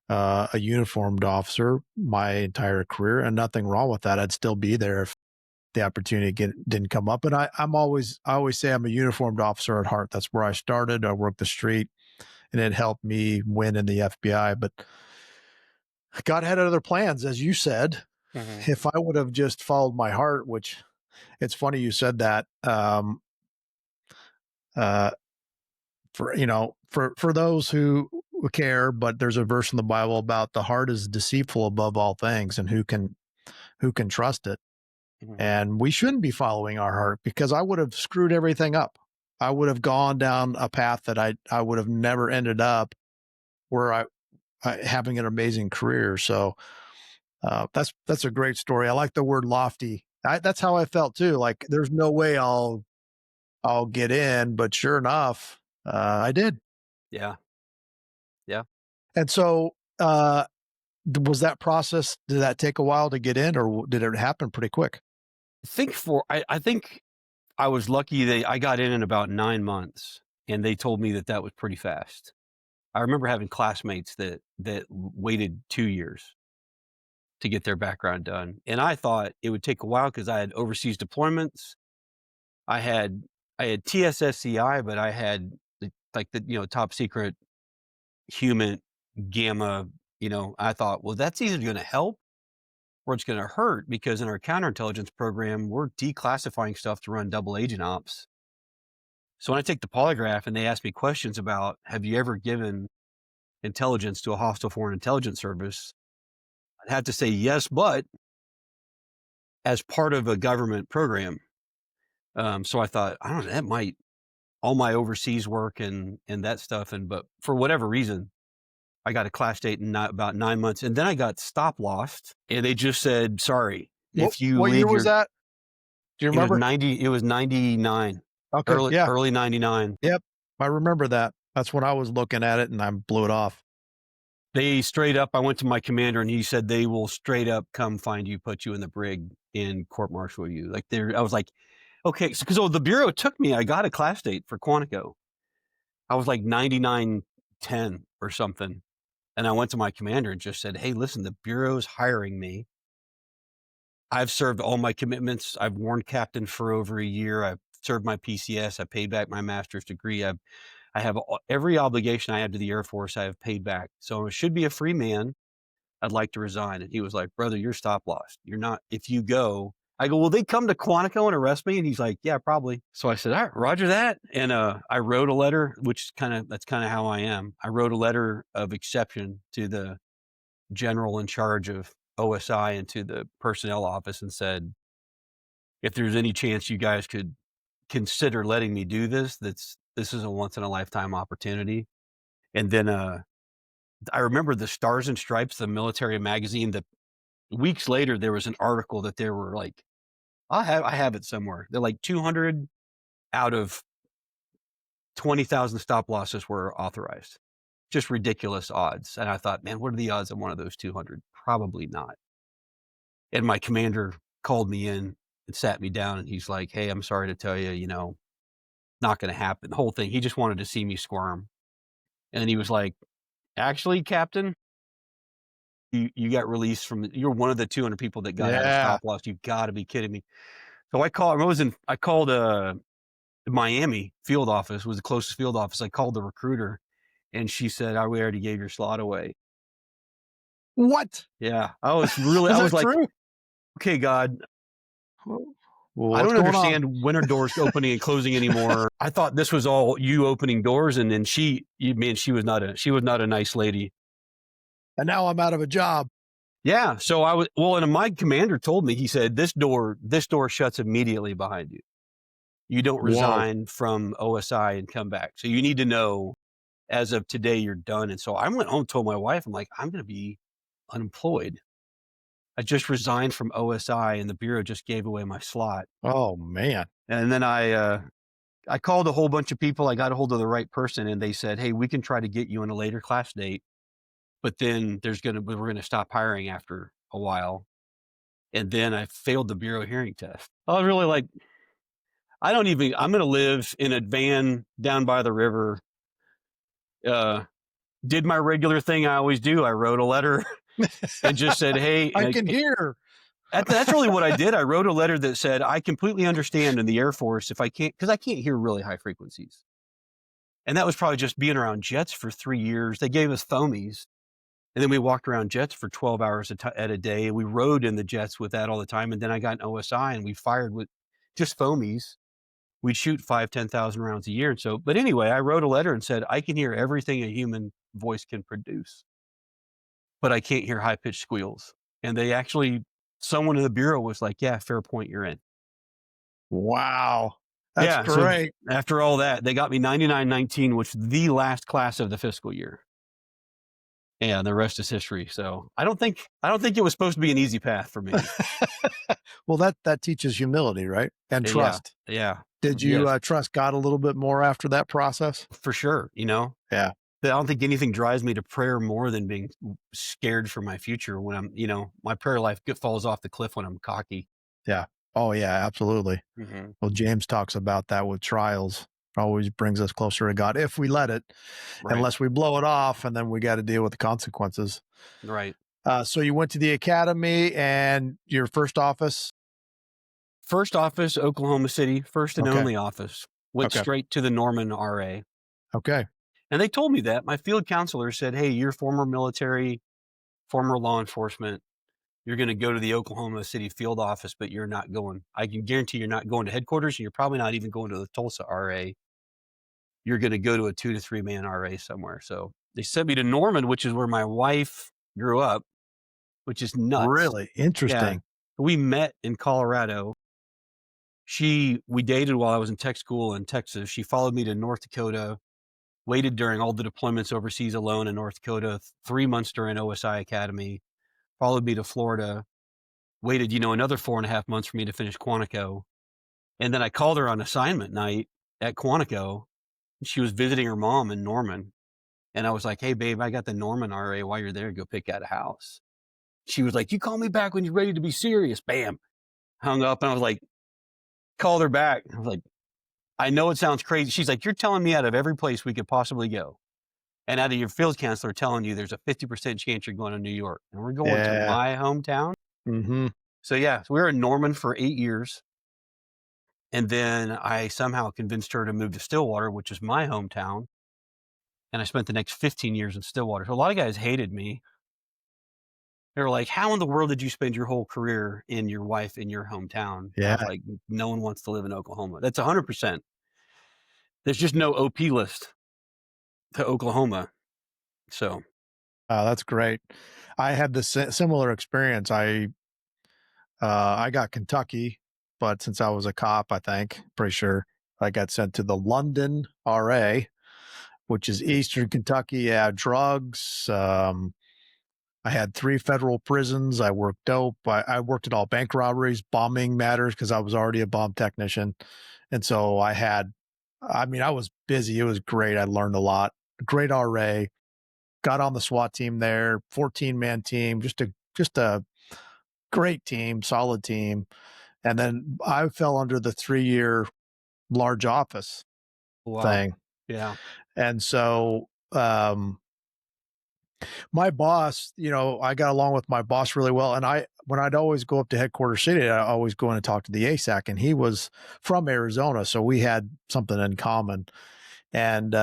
a uniformed officer my entire career, and nothing wrong with that. I'd still be there if the opportunity didn't come up. And I always say I'm a uniformed officer at heart. That's where I started. I worked the street, and it helped me win in the FBI. But God had other plans, as you said. If I would have just followed my heart, which it's funny you said that. For those who care, but there's a verse in the Bible about the heart is deceitful above all things, and who can trust it. And we shouldn't be following our heart, because I would have screwed everything up. I would have gone down a path that I would have never ended up where I having an amazing career. So that's a great story. I like the word lofty. That's how I felt too. Like, there's no way I'll get in, but sure enough, I did. yeah. And so, was that process, did that take a while to get in, or did it happen pretty quick? I think I was lucky I got in about 9 months, and they told me that was pretty fast. I remember having classmates that waited 2 years to get their background done. And I thought it would take a while because I had overseas deployments. I had TSSCI, but I had the top secret human gamma. I thought, well, that's either going to help or it's going to hurt, because in our counterintelligence program, we're declassifying stuff to run double agent ops. So when I take the polygraph and they ask me questions about, have you ever given intelligence to a hostile foreign intelligence service, I'd have to say yes, but as part of a government program. So I thought, I don't know, that might, all my overseas work and that stuff. But for whatever reason, I got a class date in about 9 months, and then I got stop lost, and they just said, sorry, if you what leave year was that? Do you remember? It was 99. Okay. Early 99. Yep. I remember that. That's when I was looking at it and I blew it off. They straight up, I went to my commander and he said, they will straight up come find you, put you in the brig, and court martial you. I was like, okay. Because the Bureau took me, I got a class date for Quantico. I was like 99-10 or something. And I went to my commander and just said, hey, listen, the Bureau's hiring me. I've served all my commitments. I've worn captain for over a year. I've served my PCS. I paid back my master's degree. I have every obligation I have to the Air Force. I have paid back. So I should be a free man. I'd like to resign. And he was like, brother, you're stop lost. You're not, if you go, I go, will they come to Quantico and arrest me? And he's like, yeah, probably. So I said, all right, roger that. And I wrote a letter, that's kind of how I am. I wrote a letter of exception to the general in charge of OSI and to the personnel office and said, if there's any chance you guys could consider letting me do this, this is a once in a lifetime opportunity. And then I remember the Stars and Stripes, the military magazine, that weeks later, there was an article that there were like, I have it somewhere. They're like 200 out of 20,000 stop losses were authorized. Just ridiculous odds. And I thought, man, what are the odds of one of those 200? Probably not. And my commander called me in and sat me down, and he's like, hey, I'm sorry to tell you, not going to happen. The whole thing. He just wanted to see me squirm. And then he was like, actually, Captain, you got released you're one of the 200 people that got out of stop loss. You've got to be kidding me. So I called Miami field office, was the closest field office. I called the recruiter, and she said, we already gave your slot away. What? Yeah. I was like, true? Okay, God. Well, I don't understand when are doors opening and closing anymore. I thought this was all you opening doors. And then she was not a nice lady. And now I'm out of a job. Yeah. So and my commander told me, he said, this door shuts immediately behind you. You don't Whoa. resign from OSI and come back. So you need to know as of today, you're done. And so I went home, told my wife, I'm like, I'm going to be unemployed. I just resigned from OSI and the Bureau just gave away my slot. Oh, man. And then I called a whole bunch of people. I got a hold of the right person and they said, hey, we can try to get you in a later class date, but then we're going to stop hiring after a while. And then I failed the Bureau hearing test. I was really like, I'm going to live in a van down by the river. Did my regular thing I always do. I wrote a letter and just said, hey, I can hear. that's really what I did. I wrote a letter that said, I completely understand in the Air Force if I can't, because I can't hear really high frequencies. And that was probably just being around jets for 3 years. They gave us foamies. And then we walked around jets for 12 hours at a day. We rode in the jets with that all the time. And then I got an OSI and we fired with just foamies. We'd shoot 10,000 rounds a year. And so, but anyway, I wrote a letter and said, I can hear everything a human voice can produce, but I can't hear high pitched squeals. And someone in the Bureau was like, yeah, fair point. You're in. Wow. That's Yeah. So great. after all that, they got me 99-19, which was the last class of the fiscal year. And the rest is history. So I don't think it was supposed to be an easy path for me. Well, that teaches humility, right? And Yeah. trust. Yeah. Did you Yes, trust God a little bit more after that process? for sure. Yeah. I don't think anything drives me to prayer more than being scared for my future when my prayer life falls off the cliff when I'm cocky. Yeah. Oh, yeah, absolutely. Mm-hmm. Well, James talks about that with trials. Always brings us closer to God if we let it, Right. unless we blow it off, and then we got to deal with the consequences. Right. So you went to the academy and your first office? First office, Oklahoma City, first and Okay. only office. Went Okay. straight to the Norman RA. Okay. And they told me that. My field counselor said, hey, you're former military, former law enforcement. You're going to go to the Oklahoma City field office, but you're not going. I can guarantee you're not going to headquarters, and you're probably not even going to the Tulsa RA. You're going to go to a 2 to 3 man RA somewhere. So they sent me to Norman, which is where my wife grew up, which is nuts. Really Yeah. interesting. We met in Colorado. We dated while I was in tech school in Texas. She followed me to North Dakota, waited during all the deployments overseas alone in North Dakota, 3 months during OSI Academy, followed me to Florida, waited, another 4.5 months for me to finish Quantico. And then I called her on assignment night at Quantico. She was visiting her mom in Norman. And I was like, hey, babe, I got the Norman RA. While you're there, go pick out a house. She was like, you call me back when you're ready to be serious. Bam. Hung up. And I was like, called her back. I was like, I know it sounds crazy. She's like, you're telling me out of every place we could possibly go, and out of your field counselor telling you there's a 50% chance you're going to New York, and we're going to my hometown. Mm-hmm. So yeah, so we were in Norman for 8 years. And then I somehow convinced her to move to Stillwater, which is my hometown. And I spent the next 15 years in Stillwater. So a lot of guys hated me. They were like, how in the world did you spend your whole career in your wife in your hometown? I was Yeah. like, no one wants to live in Oklahoma. That's 100%. There's just no OP list to Oklahoma. So That's great. I had this similar experience. I got Kentucky, but since I was a cop, I think, pretty sure, I got sent to the London RA, which is Eastern Kentucky. Yeah, drugs. I had 3 federal prisons. I worked dope. I worked at all bank robberies, bombing matters, because I was already a bomb technician. And so I was busy. It was great. I learned a lot. Great RA. Got on the SWAT team there, 14-man team, just a great team, solid team. And then I fell under the 3-year large office wow. thing. Yeah. And so my boss, I got along with my boss really well. And when I'd always go up to headquarters city, I always go in and talk to the ASAC, and he was from Arizona. So we had something in common. And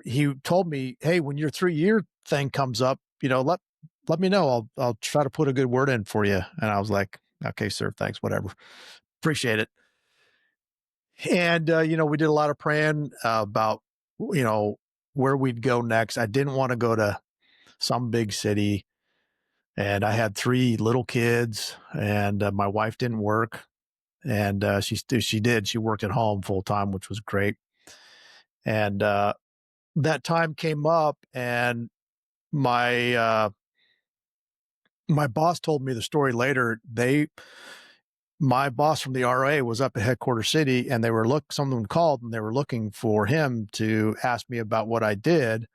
he told me, hey, when your 3-year thing comes up, let me know. I'll try to put a good word in for you. And I was like, okay, sir, thanks, whatever. Appreciate it. And, we did a lot of praying about, where we'd go next. I didn't want to go to some big city, and I had 3 little kids, and my wife didn't work, and she did. She worked at home full time, which was great. And that time came up, and my my boss told me the story later. My boss from the RA was up at headquarters city, and someone called, and they were looking for him to ask me about what I did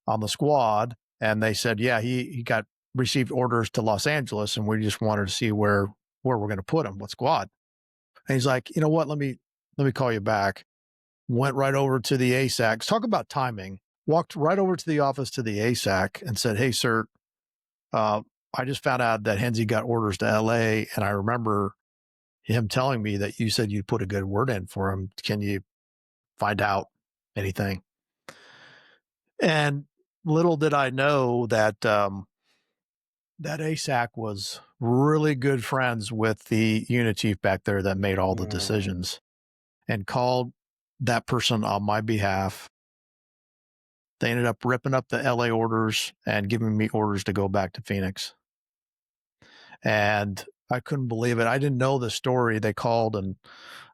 on the squad. And they said, yeah, he got received orders to Los Angeles, and we just wanted to see where we're going to put him, what squad. And he's like, you know what? Let me call you back. Went right over to the ASAC. Talk about timing. Walked right over to the office to the ASAC and said, hey, sir, I just found out that Henze got orders to LA, and I remember him telling me that you said you'd put a good word in for him. Can you find out anything? And little did I know that that ASAC was really good friends with the unit chief back there that made all the decisions, and called that person on my behalf. They ended up ripping up the LA orders and giving me orders to go back to Phoenix. And I couldn't believe it. I didn't know the story. They called, and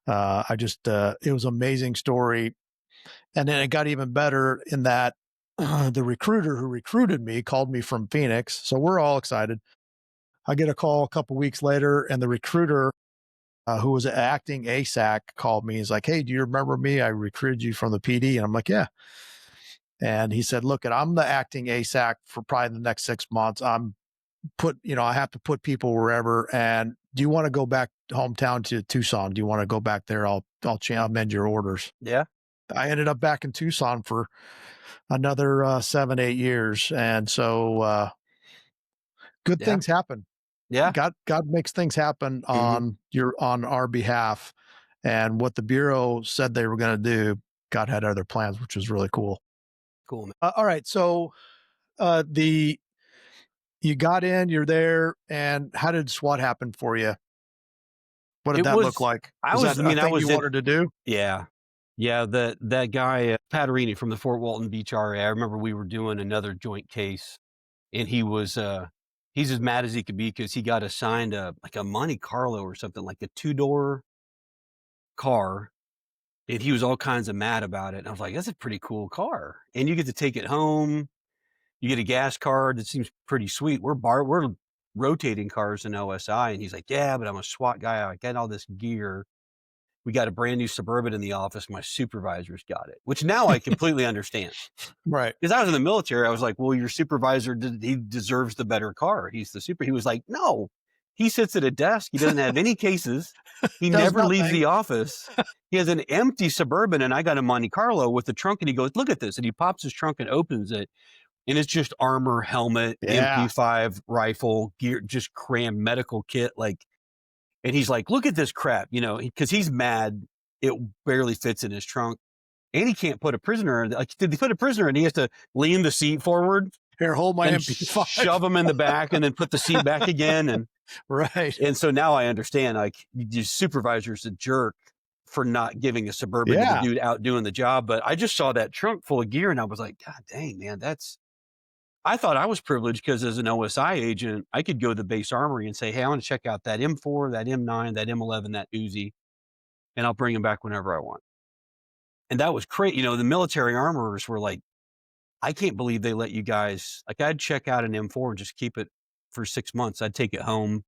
it was an amazing story. And then it got even better in that the recruiter who recruited me called me from Phoenix. So we're all excited. I get a call a couple weeks later, and the recruiter who was acting ASAC called me. He's like, hey, do you remember me? I recruited you from the PD. And I'm like, yeah. And he said, look, I'm the acting ASAC for probably the next 6 months. I have to put people wherever. And do you want to go back hometown to Tucson? Do you want to go back there? I'll amend your orders. Yeah. I ended up back in Tucson for another 7-8 years. And so good things happen. Yeah. God makes things happen on our behalf. And what the Bureau said they were going to do, God had other plans, which was really cool. Cool, man. All right. So you got in, you're there, and how did SWAT happen for you? What did that look like? I was wanted to do? Yeah. Yeah. That guy, Paterini from the Fort Walton Beach RA, I remember we were doing another joint case, and he's as mad as he could be because he got assigned a Monte Carlo or something, like a 2-door car. And he was all kinds of mad about it. And I was like, that's a pretty cool car. And you get to take it home. You get a gas card that seems pretty sweet. We're rotating cars in OSI. And he's like, yeah, but I'm a SWAT guy. I got all this gear. We got a brand new Suburban in the office. My supervisor's got it, which now I completely understand. Right. Because I was in the military. I was like, well, your supervisor, he deserves the better car. He's the super. He was like, no, he sits at a desk. He doesn't have any cases. He never leaves the office. He has an empty Suburban, and I got a Monte Carlo with the trunk, and he goes, look at this. And he pops his trunk and opens it. And it's just armor, helmet, MP5 rifle, gear, just crammed medical kit. And he's like, look at this crap, because he's mad. It barely fits in his trunk. And he can't put a prisoner in. Did they put a prisoner in? He has to lean the seat forward. Here, hold my MP5. Shove him in the back and then put the seat back again. And right. And so now I understand, your supervisor's a jerk for not giving a Suburban to the dude out doing the job. But I just saw that trunk full of gear, and I was like, God dang, man, I thought I was privileged because as an OSI agent, I could go to the base armory and say, hey, I want to check out that M4, that M9, that M11, that Uzi, and I'll bring them back whenever I want. And that was crazy. The military armorers were like, I can't believe they let you guys, I'd check out an M4 and just keep it for 6 months. I'd take it home.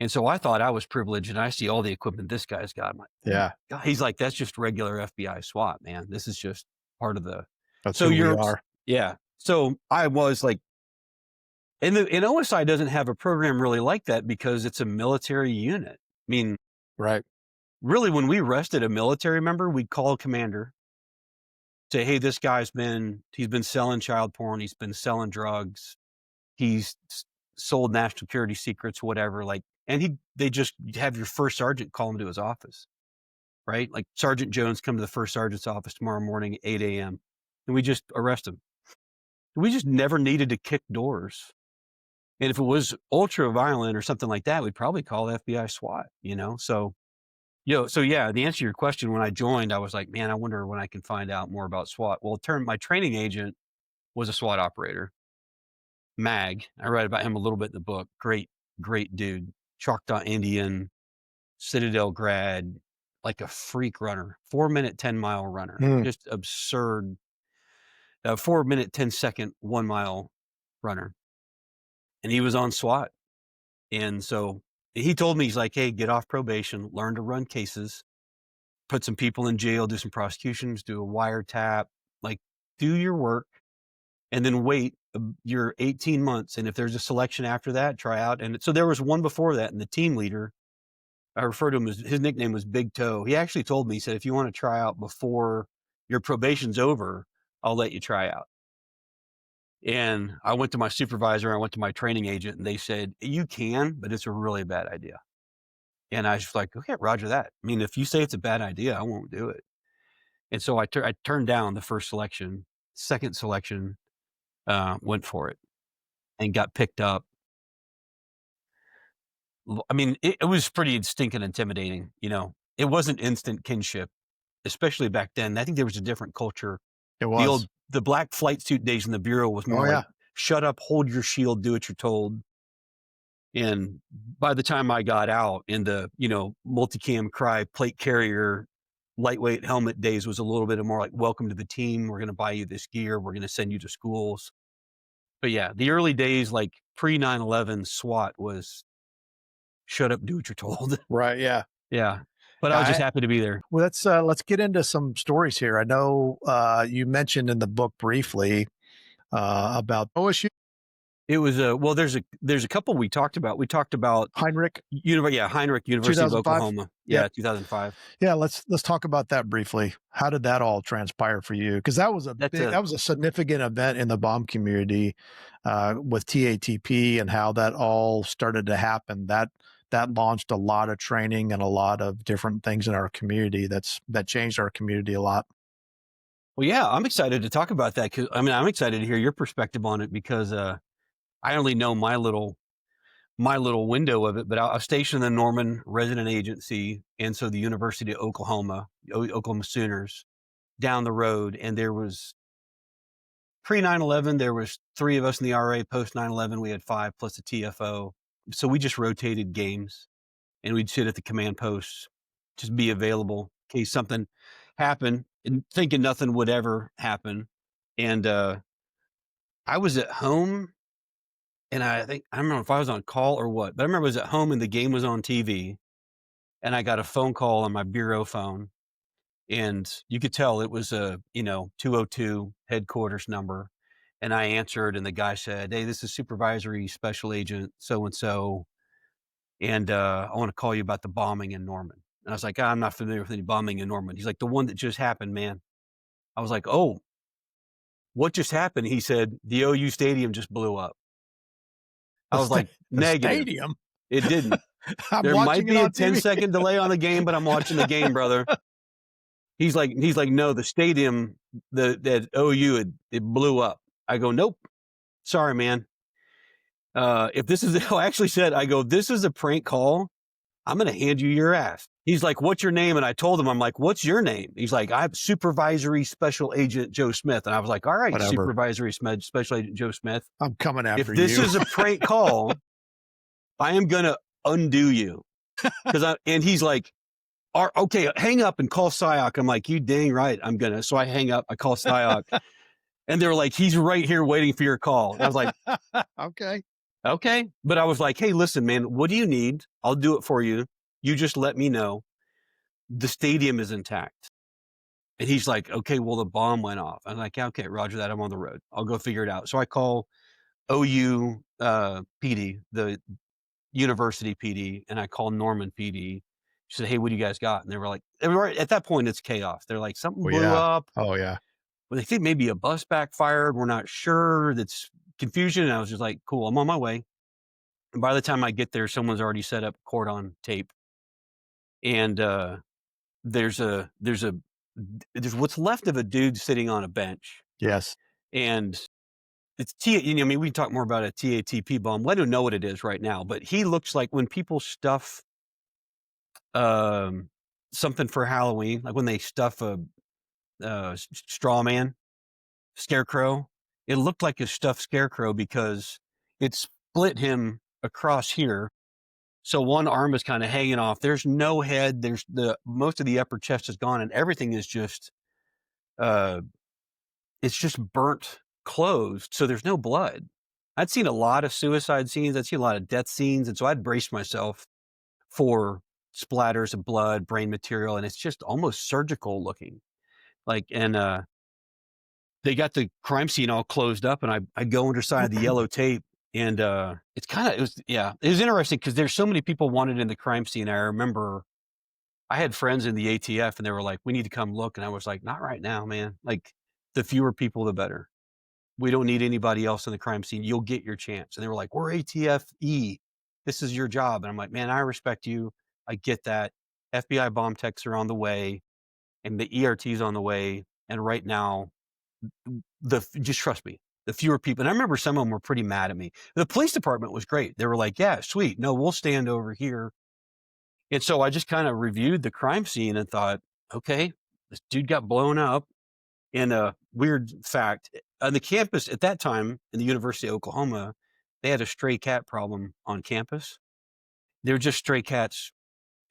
And so I thought I was privileged, and I see all the equipment this guy's got. I'm like, yeah. God. He's like, that's just regular FBI SWAT, man. This is just part of the. That's who we are. Yeah. So I was like, and OSI doesn't have a program really like that because it's a military unit. I mean, right. Really, when we arrested a military member, we'd call a commander, say, hey, this guy's he's been selling child porn. He's been selling drugs. He's sold national security secrets, whatever. And they just have your first sergeant call him to his office, right? Like, Sergeant Jones, come to the first sergeant's office tomorrow morning at 8 a.m. And we just arrest him. We just never needed to kick doors. And if it was ultra violent or something like that, we'd probably call FBI SWAT, So, yeah, the answer to your question, when I joined, I was like, man, I wonder when I can find out more about SWAT. Well, my training agent was a SWAT operator. Mag. I write about him a little bit in the book. Great dude. Choctaw Indian, Citadel grad, like a freak runner, 4-minute, 10-mile runner, Mm. just absurd. 4-minute, 10-second, 1-mile runner. And he was on SWAT. And so he told me, he's like, hey, get off probation, learn to run cases, put some people in jail, do some prosecutions, do a wiretap, like do your work, and then wait your 18 months. And if there's a selection after that, try out. And so there was one before that, and the team leader, I refer to him as, his nickname was Big Toe. He actually told me, he said, if you want to try out before your probation's over, I'll let you try out. And I went to my supervisor, I went to my training agent, and they said, you can, but it's a really bad idea. And I was like, okay, roger that. I mean, if you say it's a bad idea, I won't do it. And so I turned down the first selection. Second selection, went for it and got picked up. I mean, it was pretty stinking intimidating. You know, it wasn't instant kinship, especially back then. I think there was a different culture. It was. The black flight suit days in the Bureau was more Oh, yeah. like, shut up, hold your shield, do what you're told. And by the time I got out in the, multicam cry plate carrier, lightweight helmet days was a little bit more like, welcome to the team. We're going to buy you this gear. We're going to send you to schools. But yeah, the early days, like pre 9/11 SWAT was shut up, do what you're told. Right. Yeah. Yeah. But I was just happy to be there. Well, let's get into some stories here. I know you mentioned in the book briefly about OSU. It was there's a couple we talked about. We talked about Heinrich. Heinrich, University of 2005? Oklahoma. Yeah, Yep. 2005. Yeah, let's talk about that briefly. How did that all transpire for you? Because that was that was a significant event in the bomb community with TATP and how that all started to happen. That launched a lot of training and a lot of different things in our community. That changed our community a lot. Well, yeah, I'm excited to talk about that because I'm excited to hear your perspective on it because I only know my little window of it, but I was stationed in the Norman Resident Agency, and so the University of Oklahoma, Oklahoma Sooners, down the road, and there was pre 9/11, there was 3 of us in the RA. Post 9/11, we had 5 plus a TFO. So we just rotated games, and we'd sit at the command posts, just be available in case something happened, and thinking nothing would ever happen. And I was at home. And I don't know if I was on call or what, but I remember I was at home and the game was on TV and I got a phone call on my bureau phone and you could tell it was a, 202 headquarters number. And I answered and the guy said, hey, this is Supervisory Special Agent so-and-so. And I want to call you about the bombing in Norman. And I was like, I'm not familiar with any bombing in Norman. He's like, the one that just happened, man. I was like, oh, what just happened? He said, the OU stadium just blew up. I was like, negative. Stadium? It didn't. There might be a 10-second delay on the game, but I'm watching the game, brother. He's like, no, the stadium, that OU, it blew up. I go, nope. Sorry, man. If this is, I actually said, I go, this is a prank call. I'm going to hand you your ass. He's like, what's your name? And I told him, I'm like, what's your name? He's like, I'm Supervisory Special Agent Joe Smith. And I was like, all right, Whatever. Supervisory Special Agent Joe Smith. I'm coming after you. If this is a prank call, I am going to undo you. And he's like, okay, hang up and call SIOC. I'm like, you dang right. I'm going to. So I hang up, I call SIOC and they were like, he's right here waiting for your call. And I was like, okay. But I was like, hey, listen, man, what do you need? I'll do it for you. You just let me know. The stadium is intact. And he's like, okay, well, the bomb went off. I'm like, okay, roger that. I'm on the road. I'll go figure it out. So I call OU PD, the university PD, and I call Norman PD. She said, hey, what do you guys got? And they were like, at that point, it's chaos. They're like, something blew up. Oh, yeah. Well, they think maybe a bus backfired. We're not sure. That's confusion. And I was just like, cool, I'm on my way. And by the time I get there, someone's already set up cordon tape. And there's what's left of a dude sitting on a bench. Yes. And it's we can talk more about a TATP bomb. I don't know what it is right now, but he looks like when people stuff something for Halloween, like when they stuff a straw man, scarecrow. It looked like a stuffed scarecrow because it split him across here. So one arm is kind of hanging off. There's no head. There's most of the upper chest is gone, and everything is just uh it's just burnt closed. So there's no blood. I'd seen a lot of suicide scenes. I'd seen a lot of death scenes, and so I'd braced myself for splatters of blood, brain material, and it's just almost surgical looking. Like, and they got the crime scene all closed up, and I go underside the yellow tape, and it was, yeah, it was interesting because there's so many people wanted in the crime scene. I remember I had friends in the ATF, and they were like, "We need to come look," and I was like, "Not right now, man. Like, the fewer people, the better. We don't need anybody else in the crime scene. You'll get your chance." And they were like, "We're ATFE. This is your job." And I'm like, "Man, I respect you. I get that. FBI bomb techs are on the way, and the ERT's on the way. And right now, just trust me, the fewer people." And I remember some of them were pretty mad at me. The police department was great. They were like, "Yeah, sweet. No, we'll stand over here." And so I just kind of reviewed the crime scene and thought, okay, this dude got blown up. And a weird fact, on the campus at that time in the University of Oklahoma, they had a stray cat problem on campus. There were just stray cats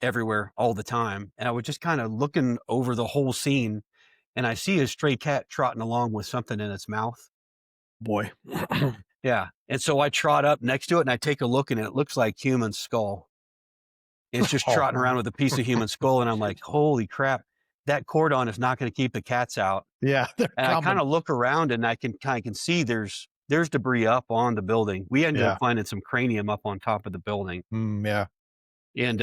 everywhere all the time. And I was just kind of looking over the whole scene, and I see a stray cat trotting along with something in its mouth. Boy. Yeah. And so I trot up next to it and I take a look, and it looks like human skull. It's just Oh, trotting around with a piece of human skull. And I'm like, holy crap, that cordon is not going to keep the cats out. yeah, they're And I kind coming. of look around, and I can see there's debris up on the building. We ended up Yeah. finding some cranium up on top of the building. Yeah. And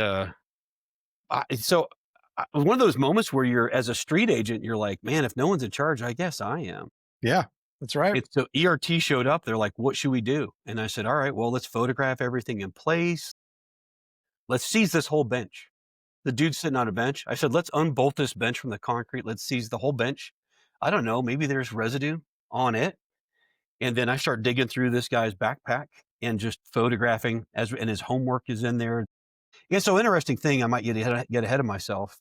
one of those moments where you're, as a street agent, you're like, man, if no one's in charge, I guess I am. Yeah. That's right. And so ERT showed up. They're like, what should we do? And I said, all right, well, let's photograph everything in place. Let's seize this whole bench. The dude's sitting on a bench. I said, let's unbolt this bench from the concrete. Let's seize the whole bench. I don't know, maybe there's residue on it. And then I start digging through this guy's backpack and just photographing, and his homework is in there. And so, interesting thing, I might get ahead of myself.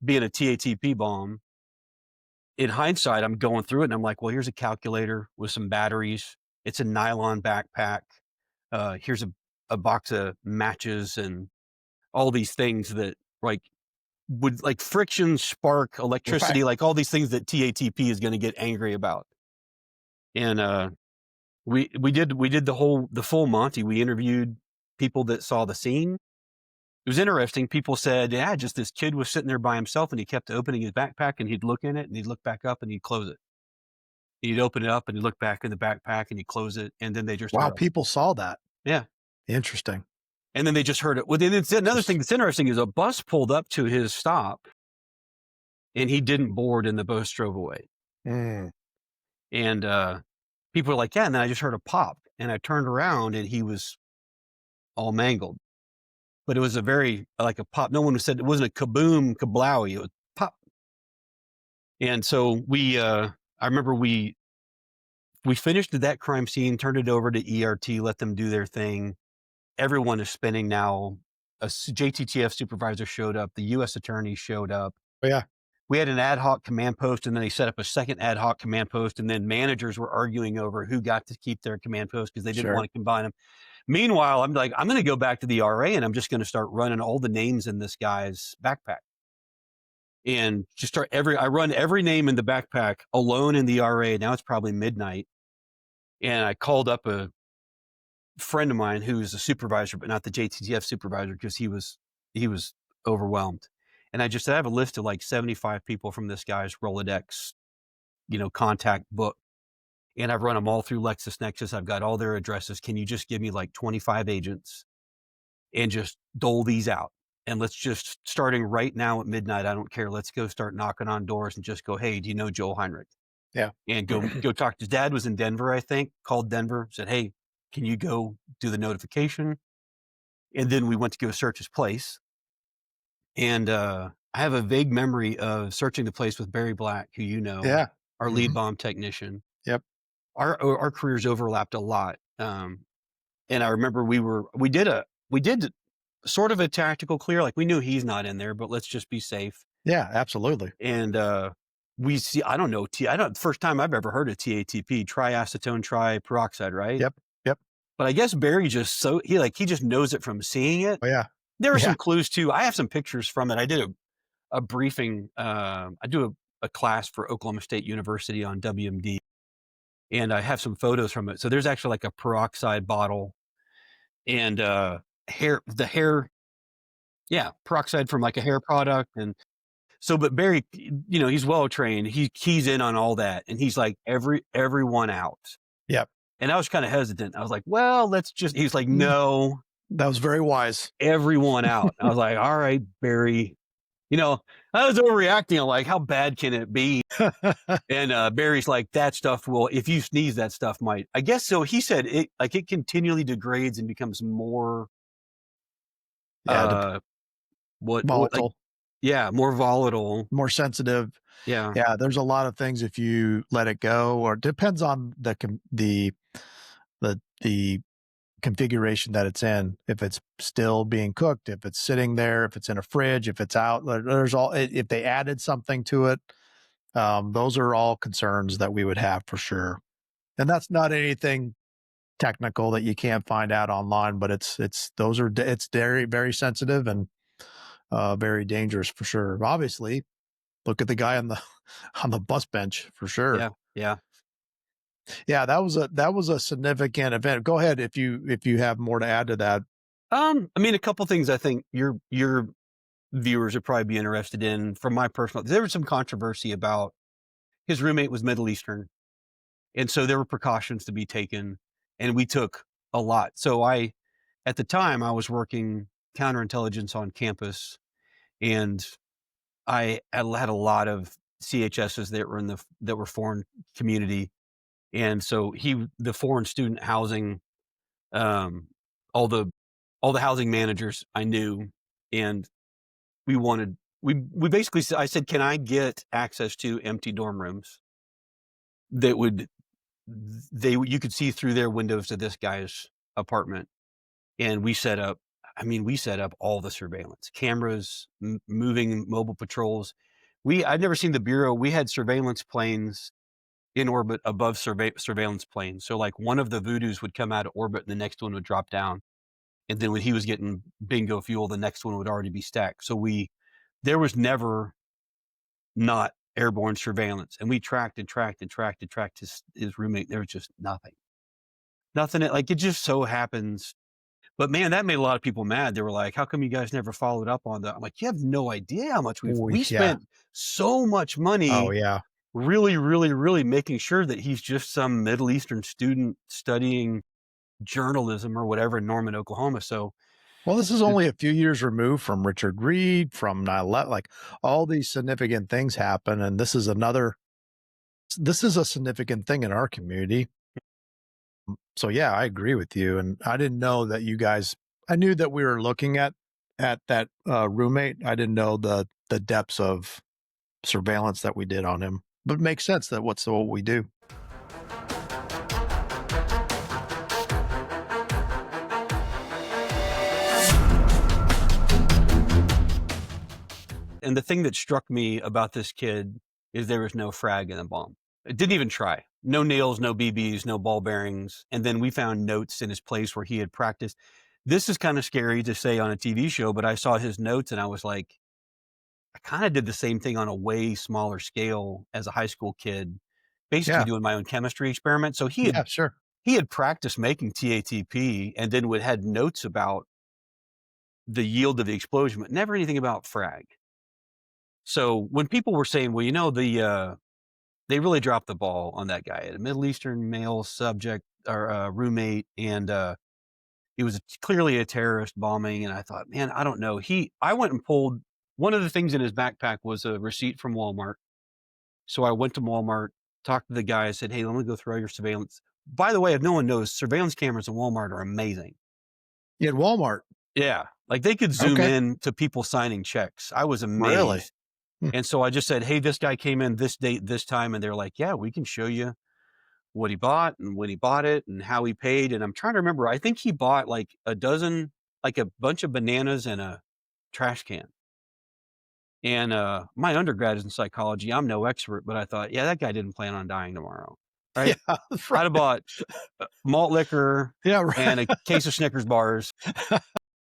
Being a TATP bomb, in hindsight, I'm going through it and I'm like, well, here's a calculator with some batteries. It's a nylon backpack. Here's a box of matches and all these things that, like, would, like, friction, spark, electricity, Right. like all these things that TATP is going to get angry about. And we did the full Monty. We interviewed people that saw the scene. It was interesting. People said, yeah, just this kid was sitting there by himself, and he kept opening his backpack, and he'd look in it, and he'd look back up, and he'd close it. He'd open it up, and he'd look back in the backpack, and he'd close it, and then they just Wow. heard it. People saw that. Yeah. Interesting. And then they just heard it. Well, then it's another thing that's interesting is a bus pulled up to his stop, and he didn't board, and the bus drove away. Mm. And people were like, yeah, and then I just heard a pop, and I turned around, and he was all mangled. But it was a very, like, a pop. No one said, it wasn't a kaboom, kablowy, it was pop. And so I remember we finished that crime scene, turned it over to ERT, let them do their thing. Everyone is spinning now. A JTTF supervisor showed up. The U.S. attorney showed up. Oh, yeah. We had an ad hoc command post, and then they set up a second ad hoc command post, and then managers were arguing over who got to keep their command post because they didn't Sure. want to combine them. Meanwhile, I'm like, I'm going to go back to the RA, and I'm just going to start running all the names in this guy's backpack. And just I run every name in the backpack alone in the RA. Now it's probably midnight. And I called up a friend of mine who's a supervisor, but not the JTTF supervisor, because he was overwhelmed. And I just said, I have a list of like 75 people from this guy's Rolodex, contact book. And I've run them all through LexisNexis. I've got all their addresses. Can you just give me like 25 agents and just dole these out? And let's just, starting right now at midnight, I don't care. Let's go start knocking on doors and just go, hey, do you know Joel Heinrich? Yeah. And go talk. His dad was in Denver, I think, called Denver, said, hey, can you go do the notification? And then we went to go search his place. And I have a vague memory of searching the place with Barry Black, who Yeah. our lead bomb technician. Yep. Our careers overlapped a lot. And I remember we did sort of a tactical clear, like we knew he's not in there, but let's just be safe. Yeah, absolutely. And the first time I've ever heard of TATP, triacetone triperoxide, right? Yep. Yep. But I guess Barry just he just knows it from seeing it. Oh, yeah. There are Yeah. some clues too. I have some pictures from it. I did a briefing. I do a class for Oklahoma State University on WMD, and I have some photos from it. So there's actually like a peroxide bottle and hair, yeah, peroxide from like a hair product. And so, but Barry, he's well trained. He keys in on all that, and he's like everyone out. Yep. And I was kind of hesitant. I was like, well, let's just. He's like, Mm, no, that was very wise. everyone out. I was like, all right, Barry. You know, I was overreacting. I'm like, how bad can it be? And Barry's like, that stuff will, if you sneeze, that stuff might. I guess so. He said it continually degrades and becomes more, Yeah, uh, what like, volatile, yeah, more volatile. more sensitive. Yeah, Yeah, there's a lot of things if you let it go, or it depends on the configuration that it's in. If it's still being cooked, if it's sitting there, if it's in a fridge, if it's out, there's all. If they added something to it, those are all concerns that we would have for sure. And that's not anything technical that you can't find out online, but it's very very sensitive and very dangerous for sure. Obviously, look at the guy on the on the bus bench for sure. yeah, yeah. Yeah, that was a significant event. Go ahead if you have more to add to that. I mean, a couple things I think your viewers would probably be interested in from my personal. There was some controversy about his roommate was Middle Eastern, and so there were precautions to be taken, and we took a lot. So at the time, I was working counterintelligence on campus, and I had a lot of CHSs that were foreign community, and so the foreign student housing, um, all the all the housing managers I knew, and we wanted we basically I said, can I get access to empty dorm rooms that would you could see through their windows to this guy's apartment, and we set up all the surveillance cameras, moving mobile patrols. I'd never seen the bureau. We had surveillance planes in orbit above surveillance planes. So like one of the Voodoos would come out of orbit and the next one would drop down. And then when he was getting bingo fuel, the next one would already be stacked. So there was never not airborne surveillance. And we tracked and tracked and tracked and tracked his roommate. There was just nothing. Nothing. Like it just so happens. But man, that made a lot of people mad. They were like, how come you guys never followed up on that? I'm like, you have no idea how much Oh, we yeah. spent so much Oh, money yeah. really, really, really making sure that he's just some Middle Eastern student studying journalism or whatever in Norman, Oklahoma. So Well, this is it- only a few years removed from Richard Reed, from 9/11. Like all these significant things happen, and this is a significant thing in our community. So yeah, I agree with you. And I didn't know that you guys. I knew that we were looking at that roommate. I didn't know the depths of surveillance that we did on him. But it makes sense that what's what we do. and the thing that struck me about this kid is there was no frag in the bomb. It didn't even try. No nails, no BBs, no ball bearings. And then we found notes in his place where he had practiced. This is kind of scary to say on a TV show, but I saw his notes and I was like, I kind of did the same thing on a way smaller scale as a high school kid, basically Yeah. doing my own chemistry experiment. So Yeah. Sure. he had practiced making TATP and then had notes about the yield of the explosion, but never anything about frag. So when people were saying, well, they really dropped the ball on that guy, a Middle Eastern male subject or roommate, and it was clearly a terrorist bombing. And I thought, man, I don't know. I went and pulled one of the things in his backpack was a receipt from Walmart. So I went to Walmart, talked to the guy, I said, hey, let me go through all your surveillance. By the way, if no one knows, surveillance cameras in Walmart are amazing. You had Walmart. Yeah, like they could zoom Okay. in to people signing checks. I was Really? amazed. And so I just said, hey, this guy came in this date, this time. And they're like, yeah, we can show you what he bought and when he bought it and how he paid. And I'm trying to remember, I think he bought like a bunch of bananas and a trash can. And my undergrad is in psychology. I'm no expert, but I thought, yeah, that guy didn't plan on dying tomorrow. right? Yeah, I'd right. have bought malt liquor Yeah, and a right. case of Snickers bars.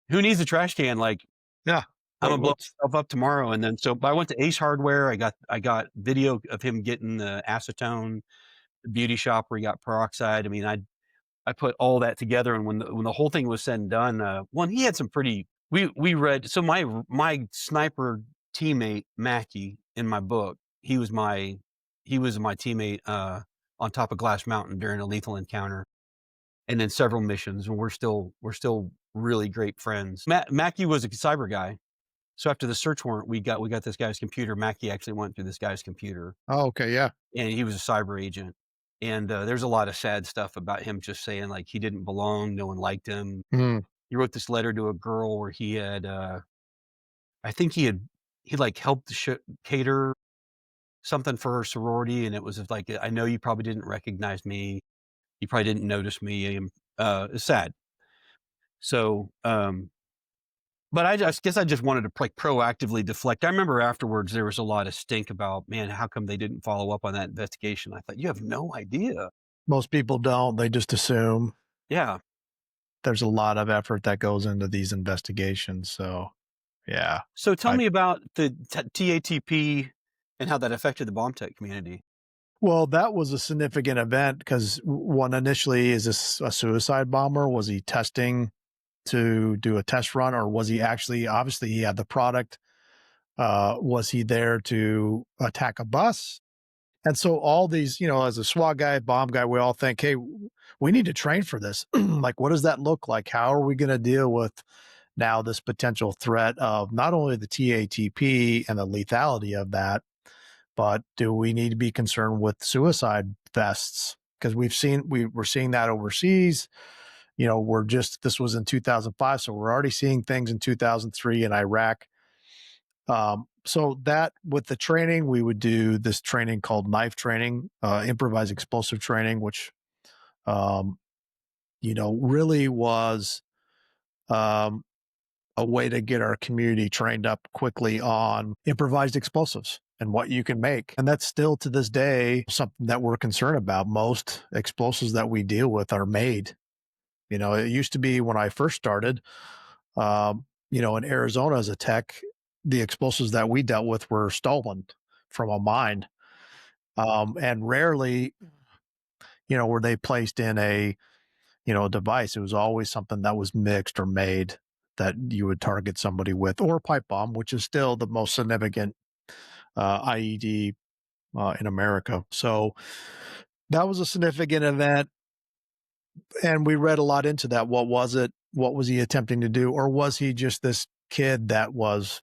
Who needs a trash can? Like, Yeah. I'm gonna blow What's myself up tomorrow. And then but I went to Ace Hardware. I got video of him getting the acetone, the beauty shop where he got peroxide. I mean, I put all that together, and when the whole thing was said and done, one, he had some pretty we read, so my sniper teammate, Mackie, in my book, he was my teammate, on top of Glass Mountain during a lethal encounter, and then several missions, and we're still really great friends. Mackie was a cyber guy, so after the search warrant, we got this guy's computer. Mackie actually went through this guy's computer, Oh, okay, yeah. and he was a cyber agent. And there's a lot of sad stuff about him just saying like he didn't belong, no one liked him. Mm. He wrote this letter to a girl where he had, I think he like helped cater something for her sorority, and it was just like, I know you probably didn't recognize me, you probably didn't notice me. It's sad. So, but I just guess I just wanted to like proactively deflect. I remember afterwards there was a lot of stink about, man, how come they didn't follow up on that investigation? I thought, you have no idea. Most people don't. They just assume. Yeah. There's a lot of effort that goes into these investigations. So, yeah. So tell I me about the TATP and how that affected the bomb tech community. Well, that was a significant event because one, initially, is this a suicide bomber? Was he testing to do a test run, or was he actually, obviously he had the product? Was he there to attack a bus? And so all these, as a SWAT guy, bomb guy, we all think, hey, we need to train for this. Like, what does that look like? How are we going to deal with now this potential threat of not only the TATP and the lethality of that, but do we need to be concerned with suicide vests? Because we're seeing that overseas. This was in 2005, so we're already seeing things in 2003 in Iraq. So that with the training, we would do this training called knife training, improvised explosive training, which, um, really was um, a way to get our community trained up quickly on improvised explosives and what you can make. And that's still to this day something that we're concerned about. Most explosives that we deal with are made. It used to be when I first started, in Arizona as a tech, the explosives that we dealt with were stolen from a mine. And rarely, were they placed in a device. It was always something that was mixed or made that you would target somebody with, or a pipe bomb, which is still the most significant IED in America. So that was a significant event. And we read a lot into that. What was it? What was he attempting to do? Or was he just this kid that was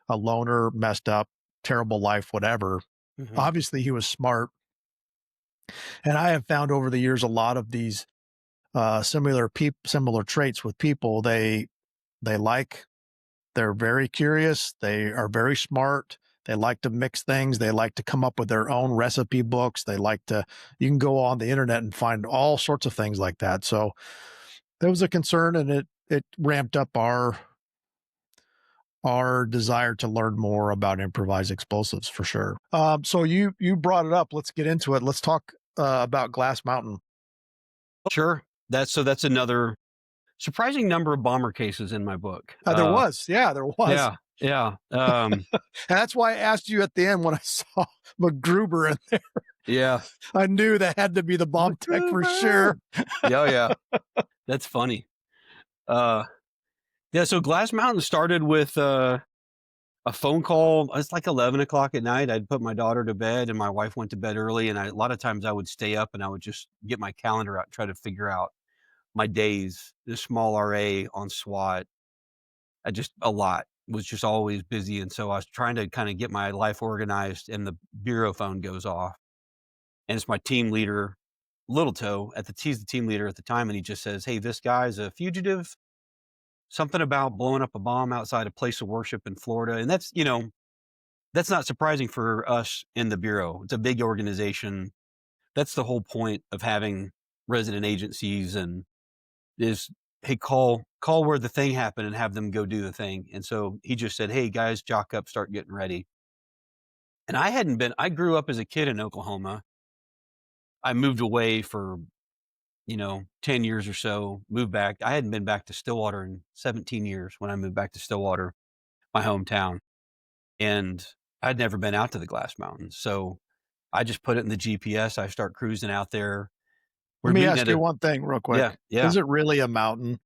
a loner, messed up, terrible life, whatever? Mhm. Obviously, he was smart. And I have found over the years a lot of these similar traits with people. They like They're very curious. They are very smart. They like to mix things. They like to come up with their own recipe books. You can go on the internet and find all sorts of things like that. So there was a concern, and it ramped up our desire to learn more about improvised explosives for sure. So you brought it up. Let's get into it. Let's talk about Glass Mountain. Sure. That's another surprising number of bomber cases in my book. There was. Yeah, yeah, And that's why I asked you at the end when I saw MacGruber in there. yeah. I knew that had to be the bomb tech for sure. Yeah, yeah. That's funny. Uh, yeah. So Glass Mountain started with a phone call. It's like 11 o'clock at night. I'd put my daughter to bed, and my wife went to bed early. And a lot of times I would stay up and I would just get my calendar out, and try to figure out my days. This small RA on SWAT, I just a lot was just always busy, and so I was trying to kind of get my life organized, and the bureau phone goes off, and it's my team leader, Little Toe. He's the team leader at the time, and he just says, "Hey, this guy's a fugitive. Something about blowing up a bomb outside a place of worship in Florida," and that's not surprising for us in the bureau. It's a big organization. That's the whole point of having resident agencies, and is, hey, call where the thing happened and have them go do the thing. And so he just said, "Hey guys, jock up, start getting ready." And I grew up as a kid in Oklahoma. I moved away for, 10 years or so, moved back. I hadn't been back to Stillwater in 17 years when I moved back to Stillwater, my hometown. And I'd never been out to the Glass Mountains. So I just put it in the GPS. I start cruising out there. Let We're me meeting ask at you a, one thing real yeah, quick. yeah. Is it really a mountain?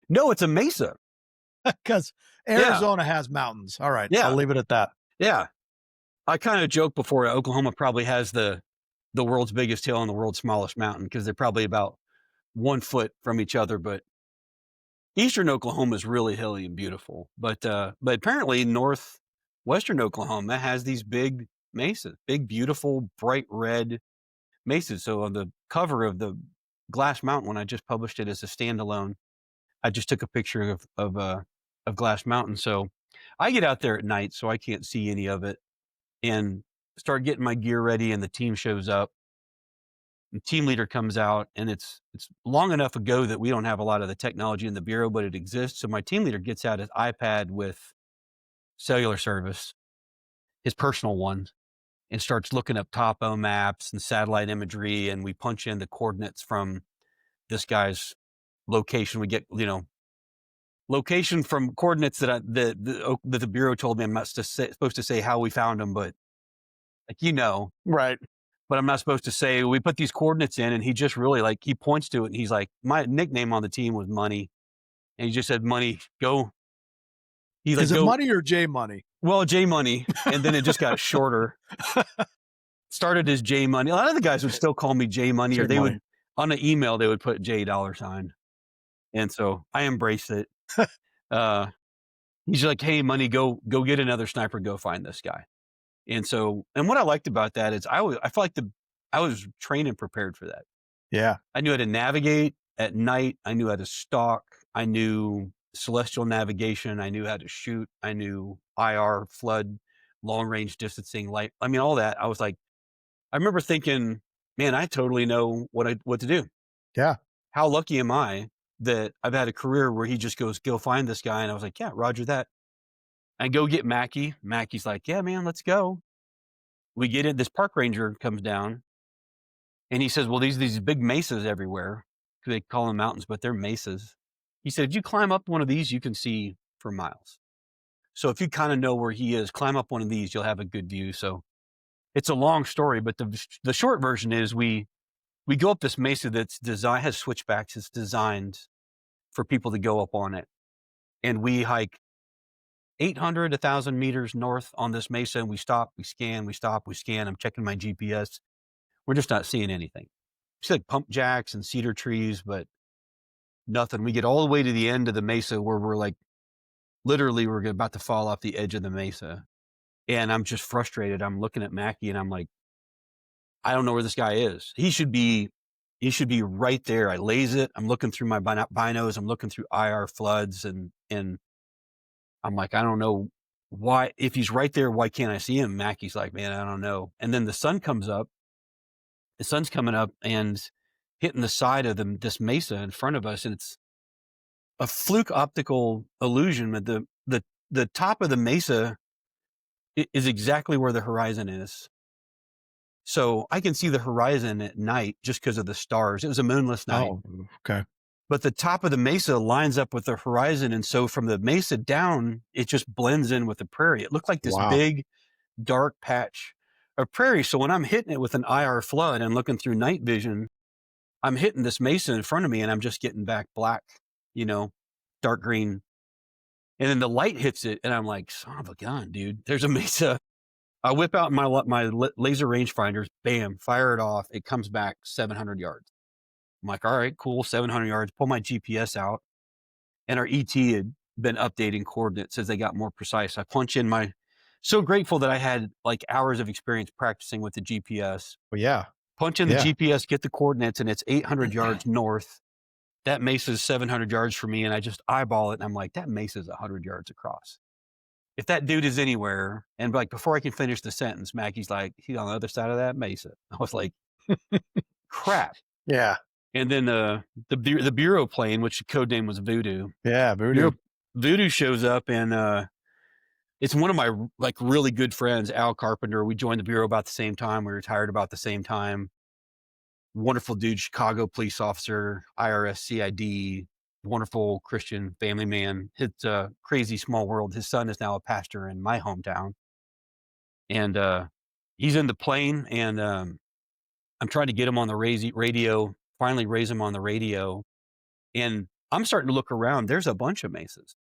No, it's a mesa. Because Yeah, Arizona has mountains. All right, I'll yeah, leave it at that. yeah. I kind of joke before Oklahoma probably has the world's biggest hill and the world's smallest mountain because they're probably about 1 foot from each other. But eastern Oklahoma is really hilly and beautiful. But apparently northwestern Oklahoma has these big mesas, big, beautiful, bright red mesas. So on the cover of the Glass Mountain, when I just published it as a standalone, I just took a picture of Glass Mountain. So I get out there at night, so I can't see any of it, and start getting my gear ready. And the team shows up. The team leader comes out, and it's long enough ago that we don't have a lot of the technology in the bureau, but it exists. So my team leader gets out his iPad with cellular service, his personal one, and starts looking up topo maps and satellite imagery. And we punch in the coordinates from this guy's location. We get, location from coordinates that that the bureau told me I'm not supposed to say how we found them, but like, Right. but I'm not supposed to say we put these coordinates in. And he just really, like, he points to it and he's like, my nickname on the team was Money. And he just said, Money, go. He's like, Is it go. money or J money? Well, J Money. And then it just got shorter. Started as J Money. A lot of the guys would still call me J Money, or J they money. would, on an email, they would put $J$. And so I embraced it. Uh, he's like, hey, Money, go get another sniper, go find this guy. And so, and what I liked about that is I felt like I was trained and prepared for that. Yeah. I knew how to navigate at night. I knew how to stalk. I knew celestial navigation. I knew how to shoot. I knew IR, flood, long range distancing, light. I mean, all that. I was like, I remember thinking, man, I totally know what to do. Yeah. How lucky am I that I've had a career where he just goes, go find this guy. And I was like, yeah, roger that. I go get Mackie. Mackie's like, yeah, man, let's go. We get in. This park ranger comes down and he says, well, these big mesas everywhere. They call them mountains, but they're mesas. He said, if you climb up one of these, you can see for miles. So if you kind of know where he is, climb up one of these, you'll have a good view. So it's a long story, but the short version is we go up this mesa that's designed, has switchbacks. It's designed for people to go up on it. And we hike 800, 1,000 meters north on this mesa, and we stop, we scan, we stop, we scan. I'm checking my GPS. We're just not seeing anything. See like pump jacks and cedar trees, but nothing. We get all the way to the end of the mesa where we're like, literally, we're about to fall off the edge of the mesa. And I'm just frustrated. I'm looking at Mackie and I'm like, I don't know where this guy is. He should be right there. I laze it. I'm looking through my binos. I'm looking through IR floods and I'm like, I don't know why, if he's right there, why can't I see him? Mackie's like, man, I don't know. And then the sun comes up. The sun's coming up and hitting the side of this mesa in front of us. And it's a fluke optical illusion. But the top of the mesa is exactly where the horizon is. So I can see the horizon at night just because of the stars. It was a moonless night. Oh, okay. But the top of the mesa lines up with the horizon. And so from the mesa down, it just blends in with the prairie. It looked like this Wow. big, dark patch of prairie. So when I'm hitting it with an IR flood and looking through night vision, I'm hitting this mesa in front of me and I'm just getting back black, dark green. And then the light hits it and I'm like, son of a gun, dude, there's a mesa. I whip out my laser rangefinders, bam, fire it off. It comes back 700 yards. I'm like, all right, cool, 700 yards. Pull my GPS out. And our ET had been updating coordinates as they got more precise. I punch in so grateful that I had like hours of experience practicing with the GPS. Well, yeah. Punch in the Yeah. GPS, get the coordinates, and it's 800 yards north. That mesa is 700 yards for me. And I just eyeball it. And I'm like, that mesa is 100 yards across. If that dude is anywhere, and like before I can finish the sentence, Mackie's like, he's on the other side of that mesa. I was like, crap. Yeah. And then the bureau plane, which the code name was Voodoo. Yeah. Voodoo. Voodoo shows up, and it's one of my like really good friends, Al Carpenter. We joined the bureau about the same time. We retired about the same time. wonderful dude, Chicago police officer, IRS CID, wonderful Christian family man. It's a crazy small world. His son is now a pastor in my hometown. And he's in the plane, and I'm trying to get him on the radio, finally raise him on the radio. And I'm starting to look around. There's a bunch of mesas.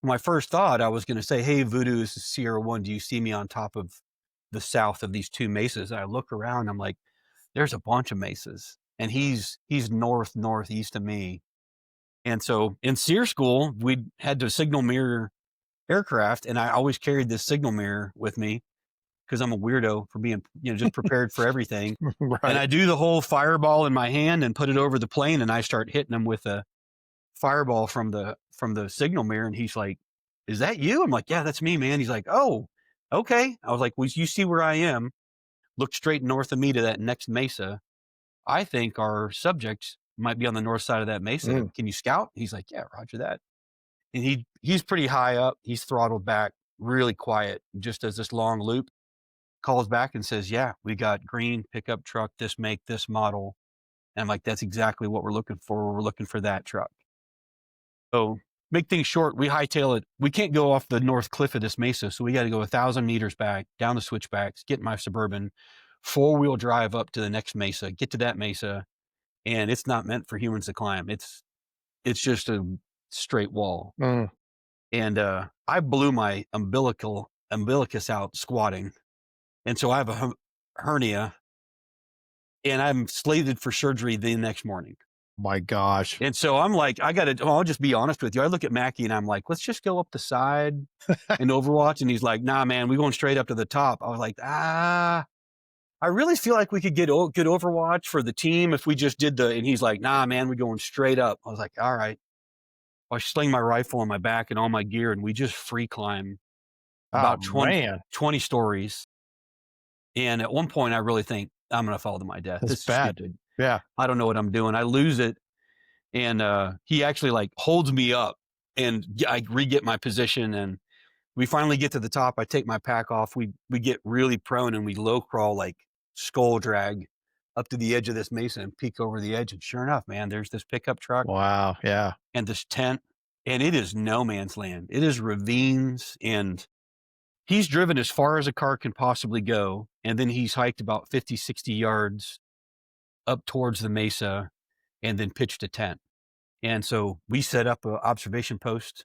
My first thought, I was going to say, hey, Voodoo, this is Sierra One. Do you see me on top of the south of these two mesas? And I look around. I'm like, there's a bunch of mesas. And he's northeast of me. And so in SEER school, we had to signal mirror aircraft. And I always carried this signal mirror with me because I'm a weirdo for being, just prepared for everything. Right. And I do the whole fireball in my hand and put it over the plane, and I start hitting them with a fireball from the signal mirror. And he's like, is that you? I'm like, yeah, that's me, man. He's like, oh, okay. I was like, well, you see where I am. Look straight north of me to that next mesa. I think our subject might be on the north side of that mesa. Can you scout? He's like, yeah, roger that. And he's pretty high up. He's throttled back, really quiet, just as this long loop. Calls back and says, yeah, we got green pickup truck, this make, this model. And I'm like, that's exactly what we're looking for. We're looking for that truck. So make things short, we hightail it. We can't go off the north cliff of this mesa. So we got to go 1,000 meters back, down the switchbacks, get my Suburban, 4-wheel drive up to the next mesa, get to that mesa. And it's not meant for humans to climb. It's just a straight wall. And I blew my umbilicus out squatting. And so I have a hernia, and I'm slated for surgery the next morning. My gosh. And so I'm like, I'll just be honest with you. I look at Mackie and I'm like, let's just go up the side and Overwatch. And he's like, nah, man, we're going straight up to the top. I was like, I really feel like we could get good Overwatch for the team if we just did and he's like, nah, man, we're going straight up. I was like, all right. I sling my rifle on my back and all my gear, and we just free climb about 20 stories. And at one point, I really think I'm going to fall to my death. That's this is bad. stupid. Yeah. I don't know what I'm doing. I lose it. And he actually like holds me up, and I re-get my position. And we finally get to the top. I take my pack off. We get really prone, and we low crawl, like skull drag up to the edge of this mesa and peek over the edge. And sure enough, man, there's this pickup truck. Wow. Yeah. And this tent. And it is no man's land. It is ravines, and he's driven as far as a car can possibly go. And then he's hiked about 50, 60 yards up towards the mesa and then pitched a tent. And so we set up an observation post,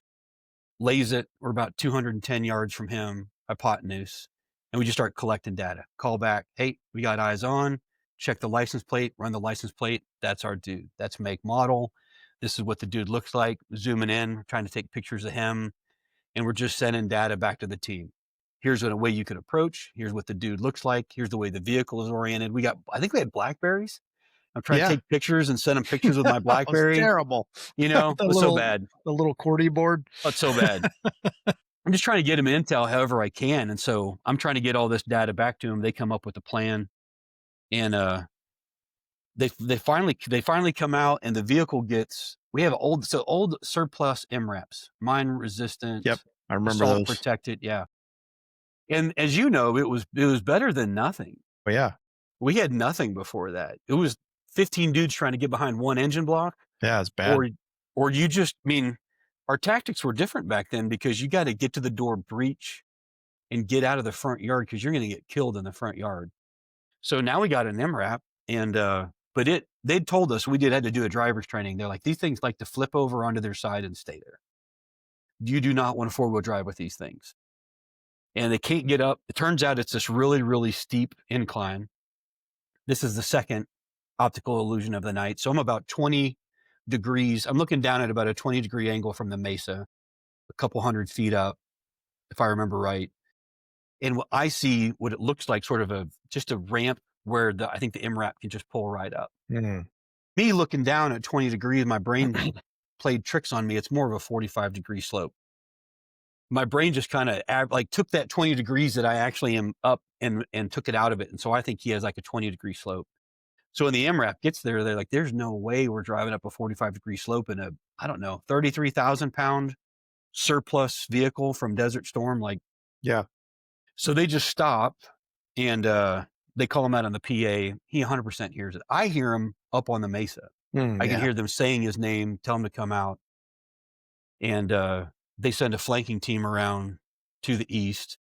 lays it. We're about 210 yards from him, hypotenuse. And we just start collecting data. Call back. Hey, we got eyes on. Check the license plate, run the license plate. That's our dude. That's make model. This is what the dude looks like. Zooming in, trying to take pictures of him. And we're just sending data back to the team. Here's a way you could approach. Here's what the dude looks like. Here's the way the vehicle is oriented. I think we had Blackberries. I'm trying to take pictures and send them pictures with my Blackberry. Terrible. It was so bad. The little QWERTY board. It's so bad. I'm just trying to get him intel however I can. And so I'm trying to get all this data back to him. They come up with a plan. And they finally come out, and the vehicle we have old surplus MRAPs, mine resistant. Yep. I remember those. Protected. Yeah. And as you know, it was better than nothing. Oh, yeah. We had nothing before that. It was 15 dudes trying to get behind one engine block. Yeah, it's bad. Or our tactics were different back then, because you got to get to the door breach and get out of the front yard, because you're going to get killed in the front yard. So now we got an MRAP, and but they'd told us we had to do a driver's training. They're like, these things like to flip over onto their side and stay there. You do not want to 4-wheel drive with these things. And they can't get up. It turns out it's this really, really steep incline. This is the second optical illusion of the night. So I'm about 20 degrees. I'm looking down at about a 20-degree angle from the mesa, a couple 100 feet up, if I remember right. And I see what it looks like, sort of just a ramp where I think the MRAP can just pull right up. Me looking down at 20 degrees, my brain played tricks on me. It's more of a 45-degree slope. My brain just kind of took that 20 degrees that I actually am up and took it out of it. And so I think he has like a 20-degree slope. So when the MRAP gets there, they're like, there's no way we're driving up a 45-degree slope in 33,000 pound surplus vehicle from Desert Storm. Yeah. So they just stop, and they call him out on the PA. He 100% hears it. I hear him up on the mesa. I can Yeah. hear them saying his name, tell him to come out. And they send a flanking team around to the east.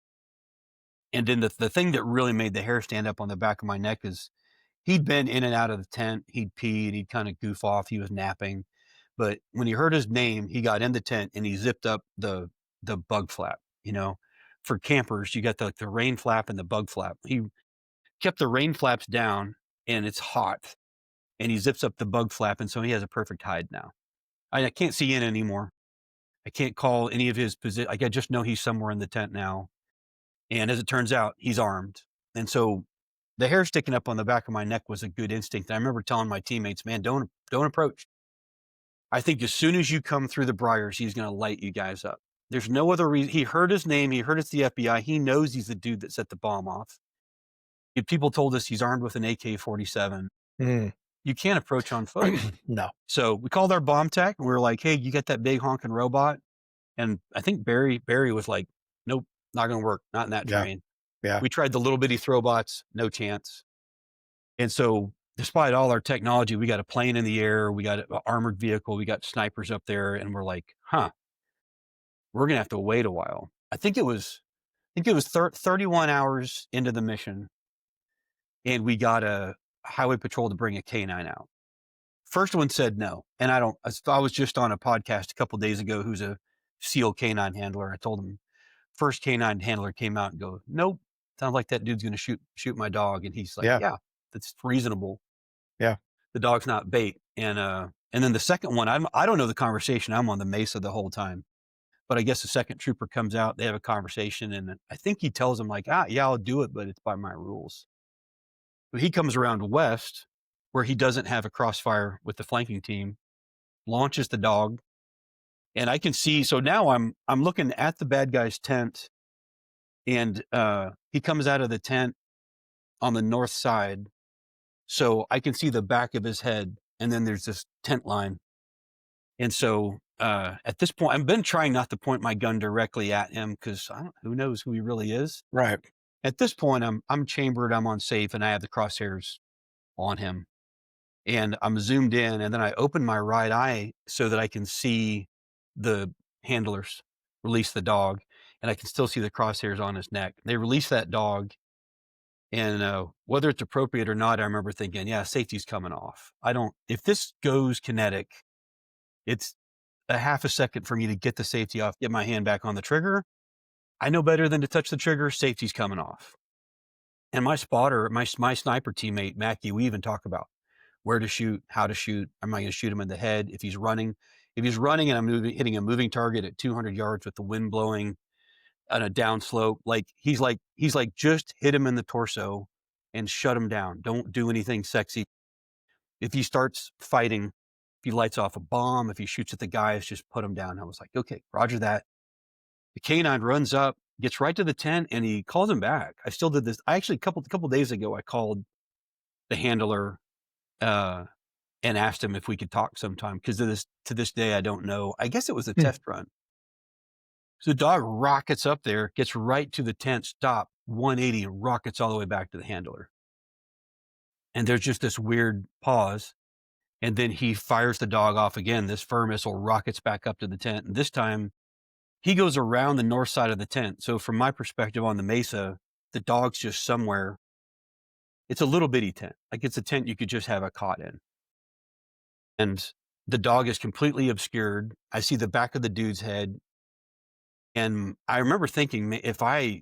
And then the thing that really made the hair stand up on the back of my neck is he'd been in and out of the tent. He'd peed. He'd kind of goof off. He was napping. But when he heard his name, he got in the tent and he zipped up the bug flap. You know, for campers, you got the rain flap and the bug flap. He kept the rain flaps down, and it's hot, and he zips up the bug flap, and so he has a perfect hide now. I can't see in anymore. I can't call any of his position. Like, I just know he's somewhere in the tent now. And as it turns out, he's armed. And so the hair sticking up on the back of my neck was a good instinct. And I remember telling my teammates, man, don't approach. I think as soon as you come through the briars, he's going to light you guys up. There's no other reason. He heard his name. He heard it's the FBI. He knows he's the dude that set the bomb off. If people told us he's armed with an AK-47. You can't approach on foot. No. So we called our bomb tech and we were like, hey, you got that big honking robot? And I think Barry was like, nope, not going to work. Not in that terrain. Yeah. We tried the little bitty throwbots, no chance. And so despite all our technology, we got a plane in the air, we got an armored vehicle, we got snipers up there, and we're like, we're going to have to wait a while. I think it was 31 hours into the mission, and we got a highway patrol to bring a K9 out. First one said no. And I was just on a podcast a couple of days ago who's a SEAL K9 handler. I told him, first K9 handler came out and go, nope, sounds like that dude's going to shoot my dog. And he's like, yeah, that's reasonable. Yeah. The dog's not bait. And then the second one, I don't know the conversation. I'm on the mesa the whole time, but I guess the second trooper comes out, they have a conversation. And I think he tells him like, yeah, I'll do it, but it's by my rules. But he comes around west where he doesn't have a crossfire with the flanking team, launches the dog. And I can see, so now I'm looking at the bad guy's tent, and he comes out of the tent on the north side. So I can see the back of his head, and then there's this tent line. And so at this point, I've been trying not to point my gun directly at him because who knows who he really is. Right. At this point, I'm chambered, I'm on safe, and I have the crosshairs on him. And I'm zoomed in, and then I open my right eye so that I can see the handlers release the dog, and I can still see the crosshairs on his neck. They release that dog, and whether it's appropriate or not, I remember thinking, yeah, safety's coming off. If this goes kinetic, it's a half a second for me to get the safety off, get my hand back on the trigger. I know better than to touch the trigger. Safety's coming off. And my spotter, my sniper teammate, Mackie, we even talk about where to shoot, how to shoot. Am I going to shoot him in the head? If he's running and I'm hitting a moving target at 200 yards with the wind blowing on a downslope, he's like, just hit him in the torso and shut him down. Don't do anything sexy. If he starts fighting, if he lights off a bomb, if he shoots at the guys, just put him down. I was like, okay, roger that. The K9 runs up, gets right to the tent, and he calls him back. I still did this. I actually, a couple days ago, I called the handler and asked him if we could talk sometime, because to this day, I don't know. I guess it was a test run. So the dog rockets up there, gets right to the tent, stop, 180, and rockets all the way back to the handler. And there's just this weird pause. And then he fires the dog off again. This fur missile rockets back up to the tent. And this time he goes around the north side of the tent. So from my perspective on the mesa, the dog's just somewhere. It's a little bitty tent. Like, it's a tent you could just have a cot in. And the dog is completely obscured. I see the back of the dude's head. And I remember thinking, if I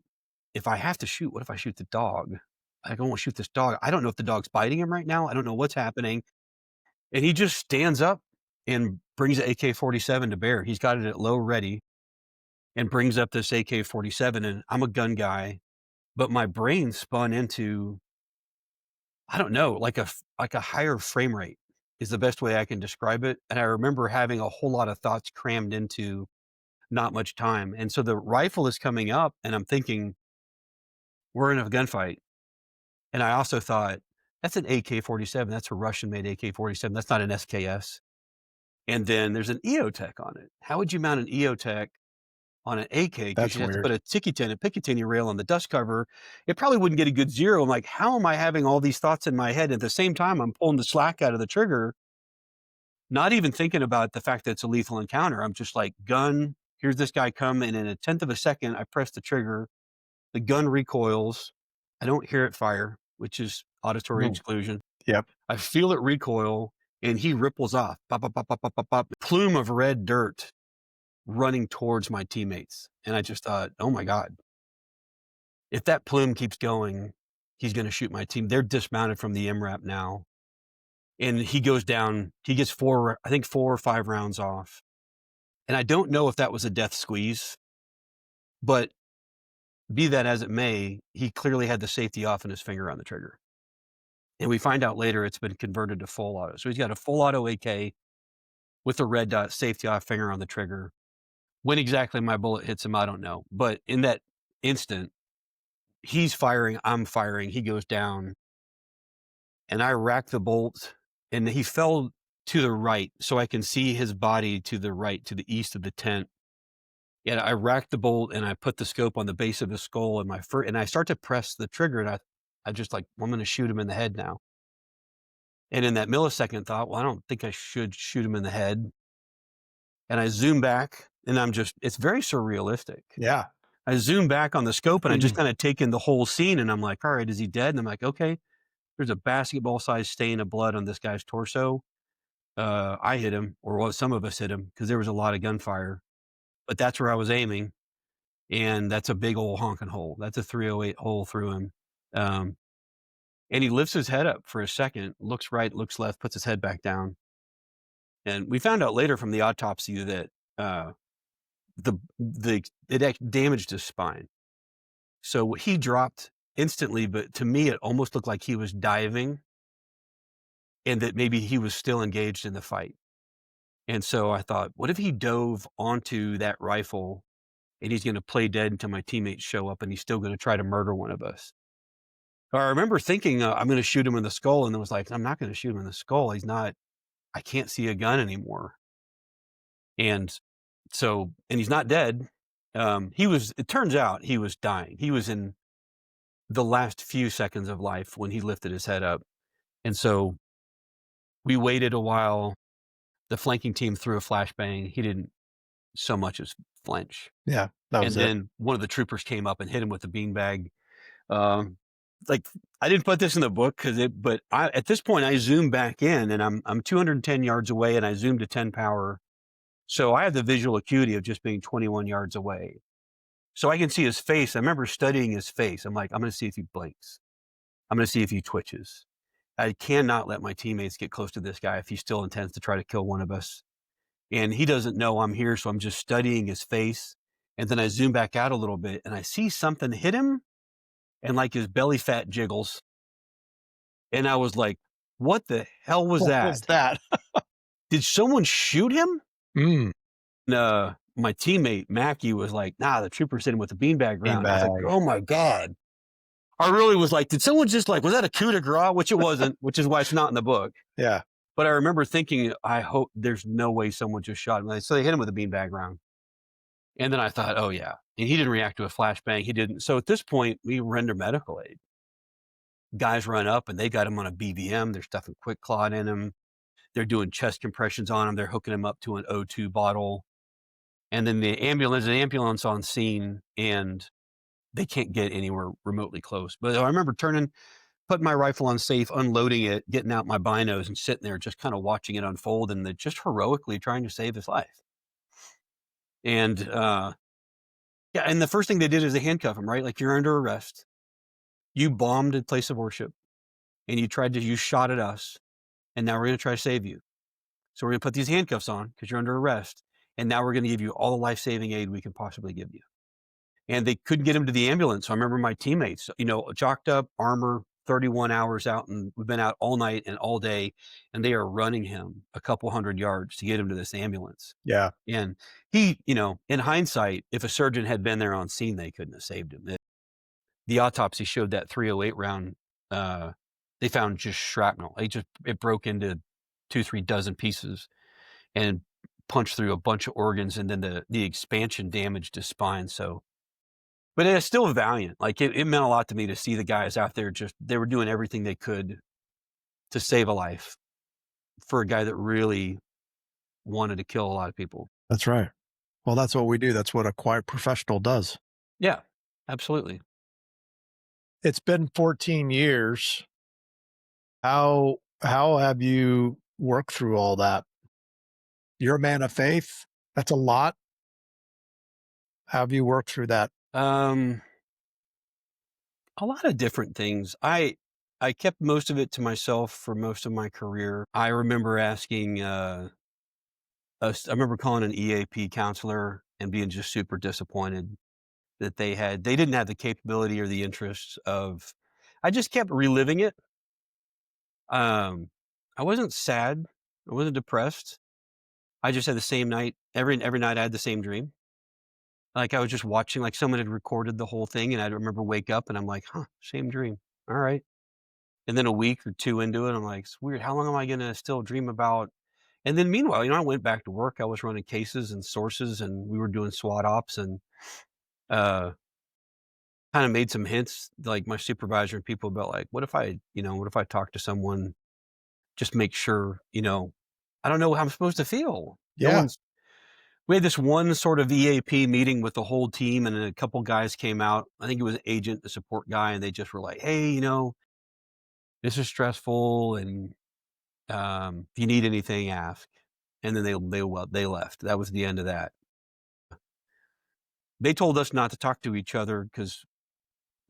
have to shoot, what if I shoot the dog? I don't want to shoot this dog. I don't know if the dog's biting him right now. I don't know what's happening. And he just stands up and brings the AK-47 to bear. He's got it at low ready and brings up this AK-47. And I'm a gun guy, but my brain spun into, I don't know, like a higher frame rate is the best way I can describe it. And I remember having a whole lot of thoughts crammed into not much time. And so the rifle is coming up, and I'm thinking, we're in a gunfight. And I also thought, that's an AK-47. That's a Russian-made AK-47. That's not an SKS. And then there's an EOTech on it. How would you mount an EOTech on an AK because That's you have to put weird. a Picatinny rail on the dust cover. It probably wouldn't get a good zero. I'm like, how am I having all these thoughts in my head? At the same time, I'm pulling the slack out of the trigger, not even thinking about the fact that it's a lethal encounter. I'm just like, gun, here's this guy come, and in a tenth of a second, I press the trigger. The gun recoils. I don't hear it fire, which is auditory Mm. exclusion. Yep. I feel it recoil, and he ripples off. Pop, pop, pop, pop, pop, pop, pop. Plume of red dirt running towards my teammates. And I just thought, oh my God, if that plume keeps going, he's going to shoot my team. They're dismounted from the MRAP now. And he goes down. He gets four or five rounds off. And I don't know if that was a death squeeze, but be that as it may, he clearly had the safety off and his finger on the trigger. And we find out later it's been converted to full auto. So he's got a full auto AK with the red dot safety off finger on the trigger. When exactly my bullet hits him, I don't know. But in that instant, he's firing, I'm firing, he goes down, and I rack the bolt, and he fell to the right, so I can see his body to the right, to the east of the tent. And I rack the bolt, and I put the scope on the base of his skull, and I start to press the trigger, and I just like, well, I'm going to shoot him in the head now. And in that millisecond thought, well, I don't think I should shoot him in the head. And I zoom back, and it's very surrealistic. Yeah. I zoom back on the scope, and I just kind of take in the whole scene, and I'm like, all right, is he dead? And I'm like, okay, there's a basketball-sized stain of blood on this guy's torso. I hit him, or well, some of us hit him, because there was a lot of gunfire. But that's where I was aiming, and that's a big old honking hole. That's a 308 hole through him. And he lifts his head up for a second, looks right, looks left, puts his head back down. And we found out later from the autopsy that it damaged his spine. So he dropped instantly, but to me, it almost looked like he was diving and that maybe he was still engaged in the fight. And so I thought, what if he dove onto that rifle and he's going to play dead until my teammates show up and he's still going to try to murder one of us? Or I remember thinking, I'm going to shoot him in the skull. And it was like, I'm not going to shoot him in the skull. I can't see a gun anymore. And so, and he's not dead. It turns out he was dying. He was in the last few seconds of life when he lifted his head up. And so we waited a while. The flanking team threw a flashbang. He didn't so much as flinch. Yeah. That was And it. then one of the troopers came up and hit him with a beanbag. Like I didn't put this in the book but at this point I zoomed back in and I'm 210 yards away and I zoomed to 10 power. So I have the visual acuity of just being 21 yards away. So I can see his face. I remember studying his face. I'm like, I'm going to see if he blinks. I'm going to see if he twitches. I cannot let my teammates get close to this guy if he still intends to try to kill one of us. And he doesn't know I'm here, so I'm just studying his face. And then I zoom back out a little bit, and I see something hit him, and like his belly fat jiggles. And I was like, what the hell was What that? was that? Did someone shoot him? Mm. And, my teammate, Mackie, was like, nah, the trooper's hit him with a beanbag round. I was like, oh my God. I really was like, did someone just like, was that a coup de grace? Which it wasn't, which is why it's not in the book. Yeah. But I remember thinking, I hope there's no way someone just shot him. So they hit him with a beanbag round. And then I thought, oh yeah. And he didn't react to a flashbang. He didn't. So at this point, we render medical aid. Guys run up and they got him on a BVM. They're stuffing Quick Clot in him. They're doing chest compressions on him. They're hooking him up to an O2 bottle. And then the ambulance on scene, and they can't get anywhere remotely close. But I remember putting my rifle on safe, unloading it, getting out my binos and sitting there just kind of watching it unfold and just heroically trying to save his life. And, yeah, and the first thing they did is they handcuff him, right? Like, you're under arrest. You bombed a place of worship and you shot at us. And now we're going to try to save you. So we're going to put these handcuffs on because you're under arrest. And now we're going to give you all the life-saving aid we can possibly give you. And they couldn't get him to the ambulance. So I remember my teammates, jocked up, armor, 31 hours out, and we've been out all night and all day, and they are running him a couple hundred yards to get him to this ambulance. Yeah. And he, in hindsight, if a surgeon had been there on scene, they couldn't have saved him. The autopsy showed that 308 round, they found just shrapnel. It broke into 2-3 dozen pieces and punched through a bunch of organs, and then the expansion damaged his spine. So, but it's still valiant. Like it meant a lot to me to see the guys out there. Just they were doing everything they could to save a life for a guy that really wanted to kill a lot of people. That's right. Well, that's what we do. That's what a quiet professional does. Yeah, absolutely. It's been 14 years. How have you worked through all that? You're a man of faith. That's a lot. How have you worked through that? Um, a lot of different things. I kept most of it to myself for most of my career. I remember asking I remember calling an EAP counselor and being just super disappointed that they didn't have the capability or the interests of. I just kept reliving it. Um, I wasn't sad. I wasn't depressed. I just had the same night every night I had the same dream. Like I was just watching, like someone had recorded the whole thing, and I remember wake up and I'm like, huh, same dream. All right. And then a week or two into it, I'm like, it's weird. How long am I gonna still dream about? And then meanwhile, I went back to work. I was running cases and sources, and we were doing SWAT ops, and uh kind of made some hints, like my supervisor and people about like, what if I talk to someone, just make sure, I don't know how I'm supposed to feel. No Yeah, one's We had this one sort of EAP meeting with the whole team, and then a couple guys came out. I think it was an agent, the support guy, and they just were like, "Hey, this is stressful, and if you need anything, ask." And then they left. That was the end of that. They told us not to talk to each other because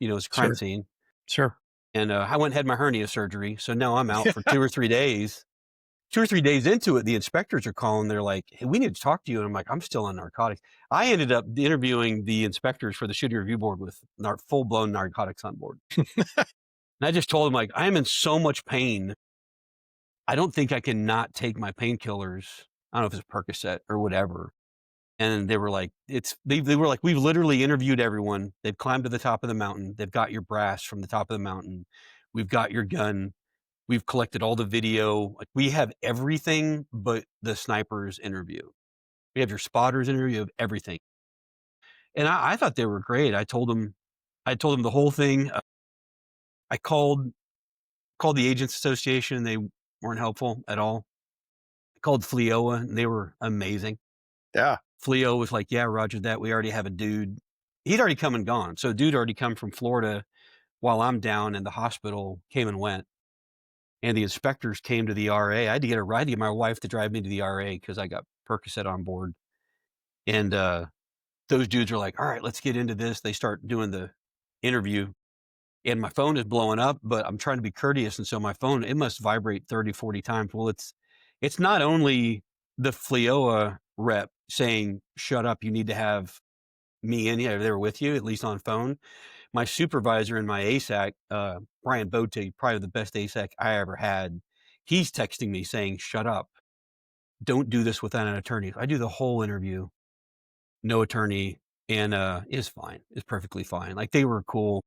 it's a crime sure, scene. sure. And I went and had my hernia surgery, so now I'm out for 2 or 3 days. 2 or 3 days into it, the inspectors are calling. They're like, "Hey, we need to talk to you." And I'm like, "I'm still on narcotics." I ended up interviewing the inspectors for the shooting review board with full blown narcotics on board. And I just told them, like, I am in so much pain. I don't think I can not take my painkillers. I don't know if it's a Percocet or whatever. And they were like, they were like, "We've literally interviewed everyone. They've climbed to the top of the mountain. They've got your brass from the top of the mountain. We've got your gun. We've collected all the video. Like, we have everything but the sniper's interview. We have your spotter's interview, of everything." And I thought they were great. I told them the whole thing. I called the Agents Association. They weren't helpful at all. I called FLEOA, and they were amazing. Yeah, FLEO was like, "Yeah, roger that. We already have a dude." He'd already come and gone. So a dude already come from Florida while I'm down in the hospital, came and went. And the inspectors came to the RA. I had to get a ride to get my wife to drive me to the RA because I got Percocet on board. And those dudes are like, "All right, let's get into this." They start doing the interview, and my phone is blowing up, but I'm trying to be courteous. And so my phone, it must vibrate 30, 40 times. Well, it's not only the FLEOA rep saying, "Shut up, you need to have me in here." They were with you, at least on phone. My supervisor in my ASAC, Brian Botig, probably the best ASAC I ever had, he's texting me saying, "Shut up. Don't do this without an attorney." I do the whole interview, no attorney, and it's fine. It's perfectly fine. Like, they were cool.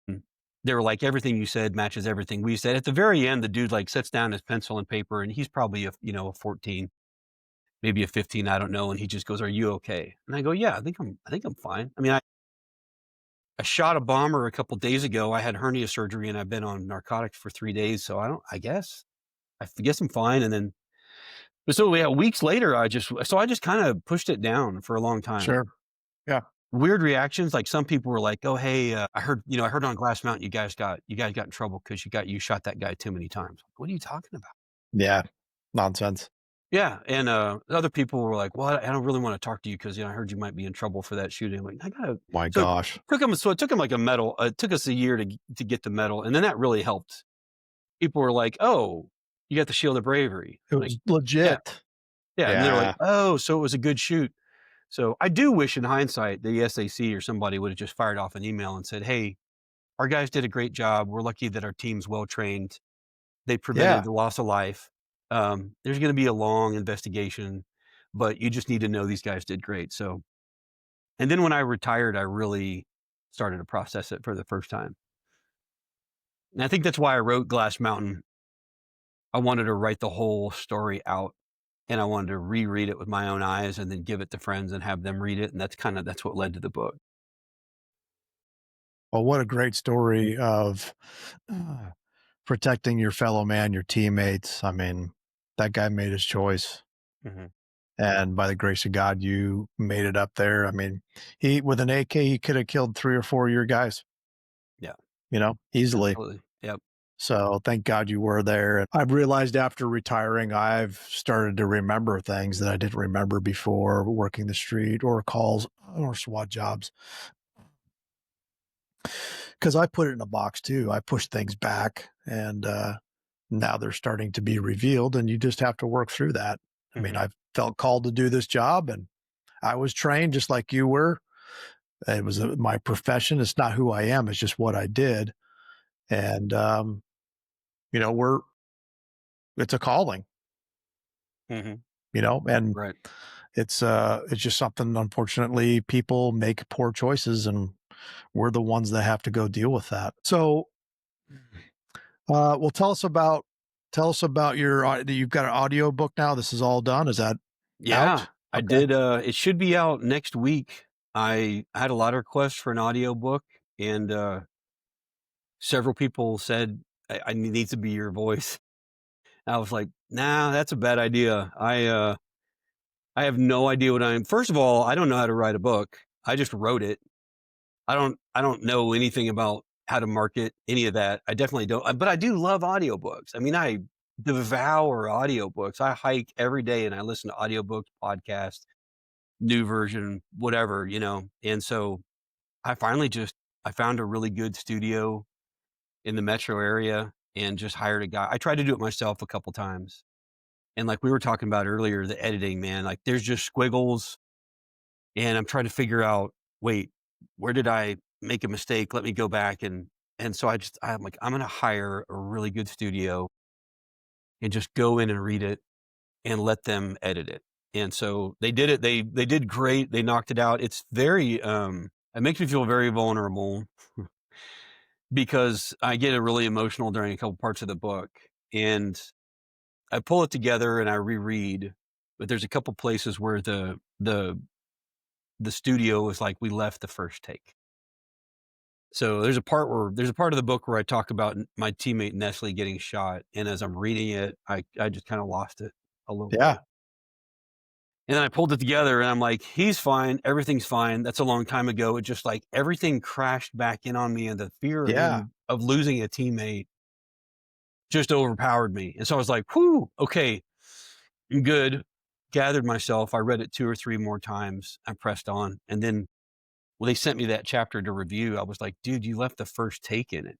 Mm. They were like, "Everything you said matches everything we said." At the very end, the dude like sets down his pencil and paper, and he's probably a 14, maybe a 15, I don't know. And he just goes, "Are you okay?" And I go, "Yeah, I think I'm fine." I mean, I shot a bomber a couple days ago. I had hernia surgery and I've been on narcotics for 3 days. So I guess I'm fine. And then, but so yeah, weeks later, I just kind of pushed it down for a long time. sure. Yeah, Weird reactions. Like, some people were like, "Oh, hey, I heard on Glass Mountain, you guys got in trouble because you shot that guy too many times." What are you talking about? yeah. Nonsense. Yeah. And other people were like, "Well, I don't really want to talk to you because I heard you might be in trouble for that shooting." I'm like, I gotta. My So gosh. it took him like a medal. It took us a year to get the medal, and then that really helped. People were like, "Oh, you got the Shield of Bravery." It I'm like, was "Yeah, legit. yeah," and they were like, Yeah, "Oh, so it was a good shoot." So I do wish in hindsight the SAC or somebody would have just fired off an email and said, "Hey, our guys did a great job. We're lucky that our team's well trained. They prevented yeah. the loss of life. There's going to be a long investigation, but you just need to know these guys did great." So, and then when I retired, I really started to process it for the first time. And I think that's why I wrote Glass Mountain. I wanted to write the whole story out. and I wanted to reread it with my own eyes and then give it to friends and have them read it, and that's what led to the book. Well, what a great story of uh, protecting your fellow man, your teammates. I mean, that guy made his choice. Mhm. And by the grace of God, you made it up there. I mean, he with an AK, he could have killed 3 or 4 of your guys, Yeah, easily. absolutely. Yep. So thank God you were there. And I've realized after retiring, I've started to remember things that I didn't remember before working the street or calls or SWAT jobs. Because I put it in a box too. I push things back, and now they're starting to be revealed, and you just have to work through that. I mean, Mhm. I felt called to do this job, and I was trained just like you were. It was my profession. It's not who I am. It's just what I did. And, you know, we're, it's a calling, Mhm. and Right. it's just something, unfortunately, people make poor choices, and we're the ones that have to go deal with that. So, well, tell us about your, you've got an audio book now. This is all done. Is that Yeah, out? I Okay. did, it should be out next week. I had a lot of requests for an audiobook, and, several people said, I need to be your voice." I was like, "Nah, that's a bad idea. I have no idea what I'm first of all, I don't know how to write a book. I just wrote it. I don't know anything about how to market any of that. I definitely don't, but I do love audiobooks. I mean, I devour audiobooks. I hike every day and I listen to audiobooks, podcasts, new version, whatever, And so I found a really good studio in the metro area and just hired a guy. I tried to do it myself a couple times. And like we were talking about earlier, the editing, man, like there's just squiggles and I'm trying to figure out, wait, where did I make a mistake? Let me go back and so I'm like, I'm gonna hire a really good studio and just go in and read it and let them edit it. And so they did it. They did great. They knocked it out. It's very it makes me feel very vulnerable because I get really emotional during a couple parts of the book. And I pull it together and I reread, but there's a couple places where the studio is like, we left the first take. So there's a part of the book where I talk about my teammate Nestle getting shot, and as I'm reading it, I just kind of lost it a little Yeah. bit. And then I pulled it together and I'm like, he's fine, everything's fine. That's a long time ago. It just like everything crashed back in on me, and the fear of Yeah. him of losing a teammate just overpowered me. And so I was like, whew, okay, I'm good. Gathered myself. I read it 2 or 3 more times. I pressed on. And then when they sent me that chapter to review, I was like, dude, you left the first take in it.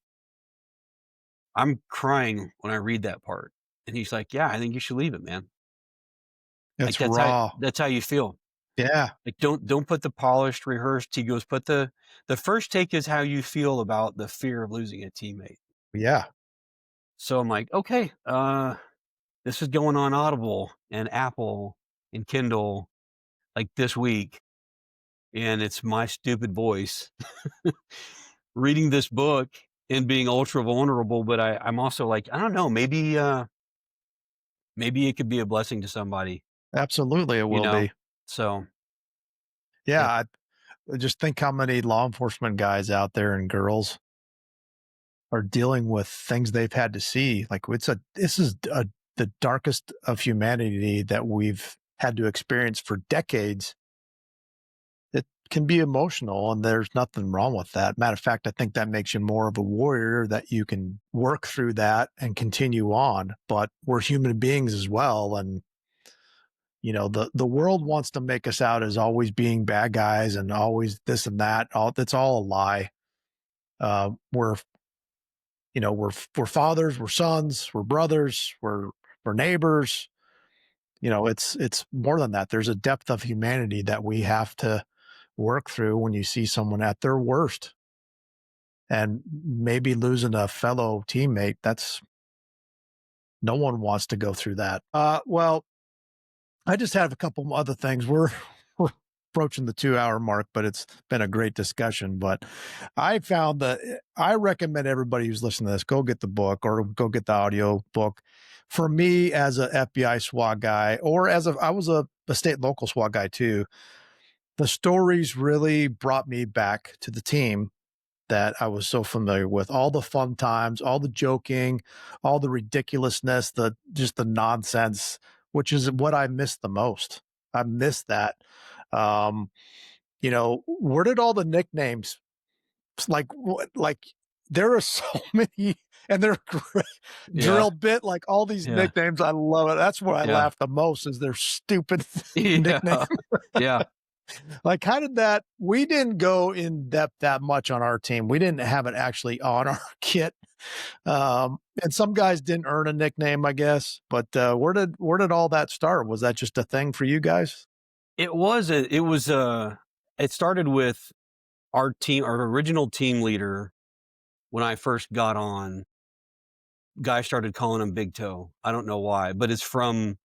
I'm crying when I read that part. And he's like, yeah, I think you should leave it, man. Like It's raw. that's how you feel. Yeah. Like don't put the polished, rehearsed. He goes, put the first take is how you feel about the fear of losing a teammate. Yeah. So I'm like, okay, this is going on Audible and Apple and Kindle like this week. And it's my stupid voice reading this book and being ultra vulnerable. But I'm also like, I don't know, maybe it could be a blessing to somebody, Absolutely, it you will know? be. So Yeah, it I just think how many law enforcement guys out there and girls are dealing with things they've had to see. Like this is the darkest of humanity that we've had to experience for decades. It can be emotional, and there's nothing wrong with that. Matter of fact, I think that makes you more of a warrior, that you can work through that and continue on. But we're human beings as well, and the world wants to make us out as always being bad guys and always this and that. That's all a lie. We're we're fathers, we're sons, we're brothers, we're neighbors. It's more than that. There's a depth of humanity that we have to work through when you see someone at their worst, and maybe losing a fellow teammate. That's No one wants to go through that. Well, I just have a couple other things. We're approaching the 2-hour mark, but it's been a great discussion. But I found that I recommend everybody who's listening to this, go get the book or go get the audio book. For me, as a FBI SWAT guy, or I was a state local SWAT guy too, the stories really brought me back to the team that I was so familiar with. All the fun times, all the joking, all the ridiculousness, just the nonsense, which is what I miss the most. I miss that. Um, where did all the nicknames, like there are so many, and they're great. Yeah. Drill bit, like all these Yeah. nicknames. I love it. That's where I Yeah. laugh the most, is their stupid Yeah. nickname. Yeah. Like, how did that? We didn't go in depth that much on our team. We didn't have it actually on our kit. And some guys didn't earn a nickname, I guess. But where did all that start? Was that just a thing for you guys? It started with our original team leader. When I first got on, guys started calling him Big Toe. I don't know why, but it's from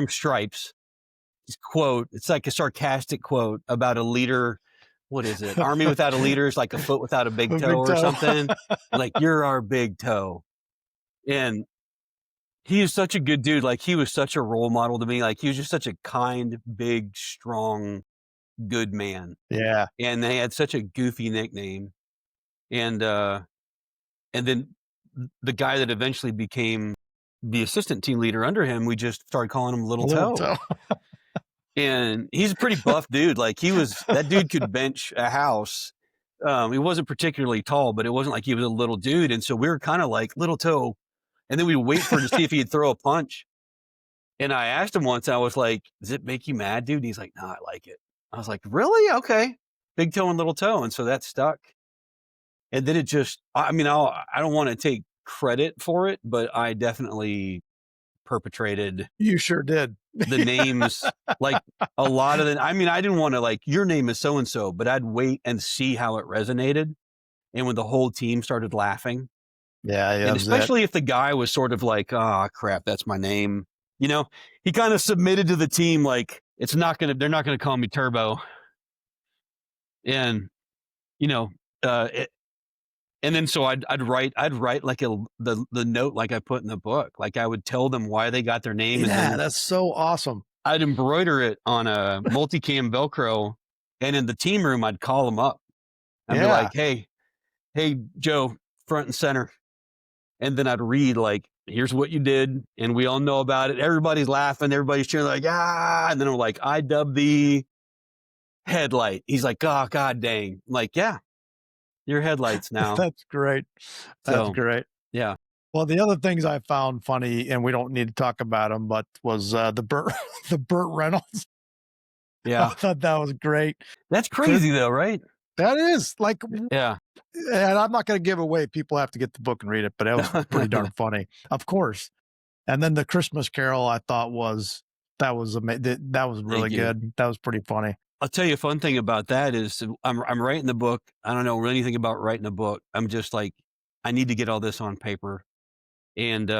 Stripes. His quote, it's like a sarcastic quote about a leader. What is it? Army without a leader is like a foot without a big toe or something. Like, you're our big toe. And he is such a good dude. Like, he was such a role model to me. Like, he was just such a kind, big, strong, good man. Yeah. And they had such a goofy nickname. And then the guy that eventually became the assistant team leader under him, we just started calling him Little Toe. And he's a pretty buff dude. Like, that dude could bench a house. He wasn't particularly tall, but it wasn't like he was a little dude. And so we were kind of like, Little Toe. And then we wait for him to see if he'd throw a punch. And I asked him once, I was like, does it make you mad, dude? And he's like, no, I like it. I was like, really? Okay. Big Toe and Little Toe. And so that stuck. And then it just, I don't want to take credit for it, but I definitely perpetrated. You sure did. The names, like a lot of I didn't want to, like, your name is so-and-so, but I'd wait and see how it resonated. And when the whole team started laughing. Yeah. And especially if the guy was sort of like, oh crap, that's my name. He kind of submitted to the team, like, they're not going to call me Turbo. And, and then so I'd write like the note like I put in the book. Like, I would tell them why they got their name. Yeah, and then that's so awesome. I'd embroider it on a multicam Velcro, and in the team room, I'd call them up. I'd be like, hey, Joe, front and center. And then I'd read, like, here's what you did. And we all know about it. Everybody's laughing. Everybody's cheering, like, ah. And then I'm like, I dubbed the headlight. He's like, oh, God dang. I'm like, yeah, your headlights now. That's great. That's great. Yeah. Well, the other things I found funny, and we don't need to talk about them, but was the Burt Reynolds. Yeah. I thought that was great. That's crazy though, right? That is, like, yeah. And I'm not going to give away. People have to get the book and read it, but it was pretty darn funny, of course. And then the Christmas Carol, I thought that was really good. That was pretty funny. I'll tell you a fun thing about that is I'm writing the book. I don't know anything about writing a book. I'm just like, I need to get all this on paper. And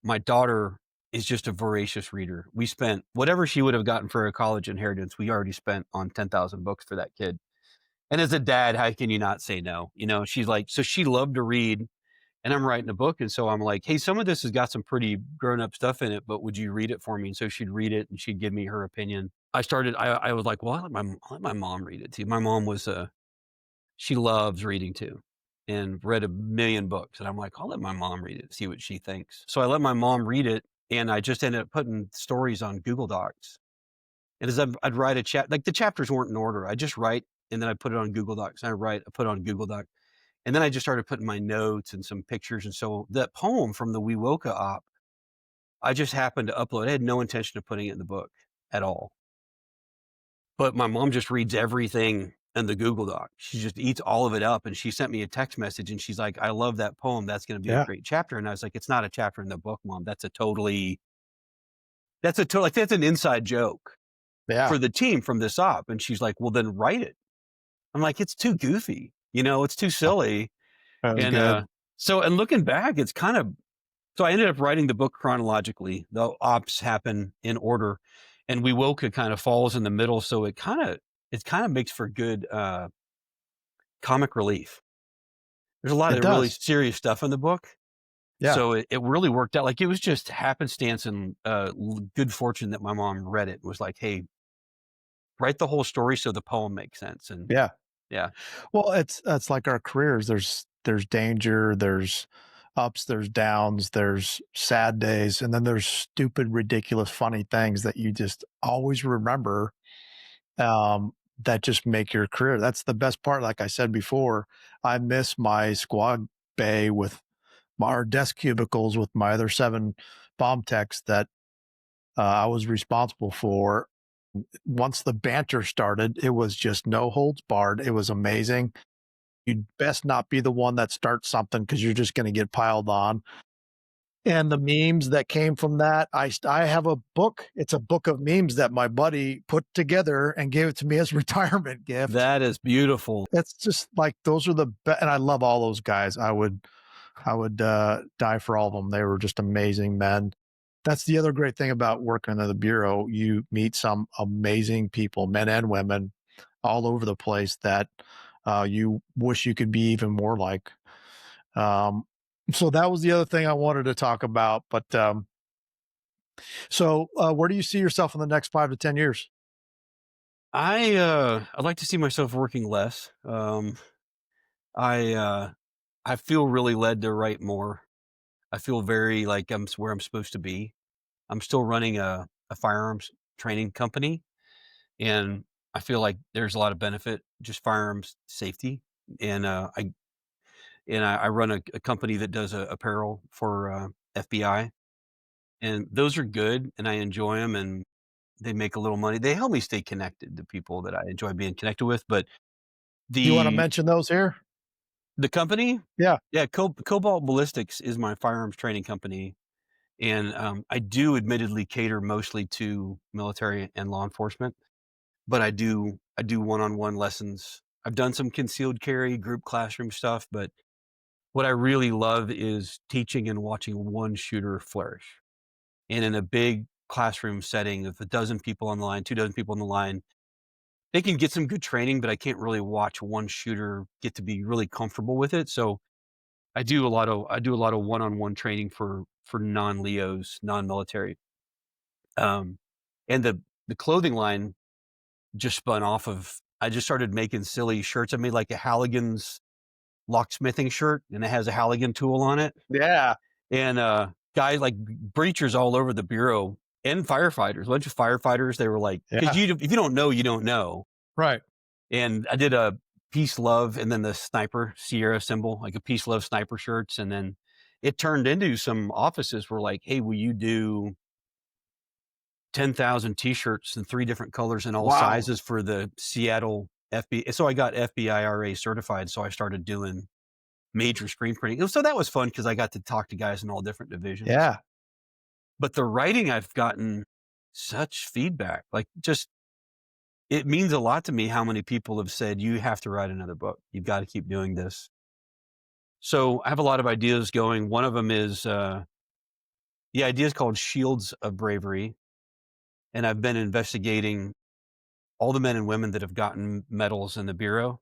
my daughter is just a voracious reader. We spent whatever she would have gotten for a college inheritance, we already spent on 10,000 books for that kid. And as a dad, how can you not say no? She's like, so she loved to read, and I'm writing a book. And so I'm like, hey, some of this has got some pretty grown up stuff in it, but would you read it for me? And so she'd read it and she'd give me her opinion. I was like, well, I'll let my mom read it too. My mom she loves reading too, and read 1 million books. And I'm like, I'll let my mom read it, see what she thinks. So I let my mom read it, and I just ended up putting stories on Google Docs. And as I'd write a chat, like the chapters weren't in order. I just write, and then I put it on Google Docs. I put it on Google Doc. And then I just started putting my notes and some pictures. And so that poem from the Wewoka op, I just happened to upload. I had no intention of putting it in the book at all. But my mom just reads everything in the Google Doc. She just eats all of it up. And she sent me a text message, and she's like, I love that poem. That's going to be a great chapter. And I was like, it's not a chapter in the book, Mom. That's an inside joke for the team from this op. And she's like, well, then write it. I'm like, it's too goofy. It's too silly. And and looking back, it's kind of, so I ended up writing the book chronologically. The ops happen in order, and Wewoka kind of falls in the middle. So it kind of, it kind of makes for good comic relief. There's a lot It of really does. serious stuff in the book. Yeah. So it really worked out. Like, it was just happenstance and good fortune that my mom read it. Was like, hey, write the whole story so the poem makes sense. And Yeah. yeah, Well, it's like our careers. There's danger, there's ups, there's downs, there's sad days, and then there's stupid, ridiculous, funny things that you just always remember, that just make your career. That's the best part. Like I said before, I miss my squad bay with our desk cubicles with my other 7 bomb techs that I was responsible for. Once the banter started, it was just no holds barred. It was amazing. You'd best not be the one that starts something because you're just going to get piled on. And the memes that came from that, I have a book. It's a book of memes that my buddy put together and gave it to me as retirement gift. that is beautiful. It's just like those are the best, and I love all those guys. I would die for all of them. They were just amazing men. That's the other great thing about working at the bureau. You meet some amazing people, men and women, all over the place that you wish you could be even more like. Um, so that was the other thing I wanted to talk about. But where do you see yourself in the next 5 to 10 years? I'd like to see myself working less. I I feel really led to write more. I feel very like where I'm supposed to be. I'm still running a firearms training company, and I feel like there's a lot of benefit just firearms safety. And I run a company that does apparel for FBI, and those are good, and I enjoy them, and they make a little money. They help me stay connected to people that I enjoy being connected with. But You want to the mention those here? the company, Yeah. yeah, Cobalt Ballistics is my firearms training company. And, I do admittedly cater mostly to military and law enforcement, but I do one-on-one lessons. I've done some concealed carry, group classroom stuff, but what I really love is teaching and watching one shooter flourish. And in a big classroom setting of a dozen people on the line, 2 dozen people on the line, they can get some good training, but I can't really watch one shooter get to be really comfortable with it. So I do a lot of one-on-one training for non-Leos, non-military. Um, and the clothing line just spun off of I just started making silly shirts. I made like a Halligan's locksmithing shirt, and it has a Halligan tool on it. Yeah. And guys like breachers all over the bureau and firefighters, a bunch of firefighters. They were like, because Yeah. if you don't know, you don't know. Right. And I did a peace love, and then the sniper Sierra symbol, like a peace love sniper shirts, and then it turned into some offices were like, hey, will you do 10,000 t-shirts in 3 different colors and all Wow. sizes for the Seattle FBI. So I got FBIRA certified. So I started doing major screen printing. So that was fun because I got to talk to guys in all different divisions. Yeah. But the writing, I've gotten such feedback. Like, just, it means a lot to me how many people have said, you have to write another book. You've got to keep doing this. So I have a lot of ideas going. One of them is, the idea is called Shields of Bravery. And I've been investigating all the men and women that have gotten medals in the Bureau,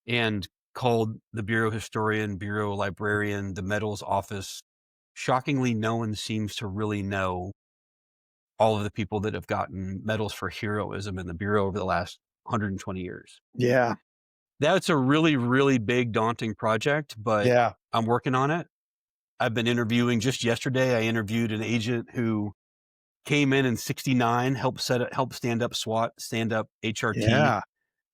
and called the Bureau historian, Bureau librarian, the medals office. Shockingly, no one seems to really know all of the people that have gotten medals for heroism in the Bureau over the last 120 years. Yeah. That's a really, really big, daunting project, but Yeah. I'm working on it. I've been interviewing. Just yesterday, I interviewed an agent who came in '69, helped stand up SWAT, stand up HRT,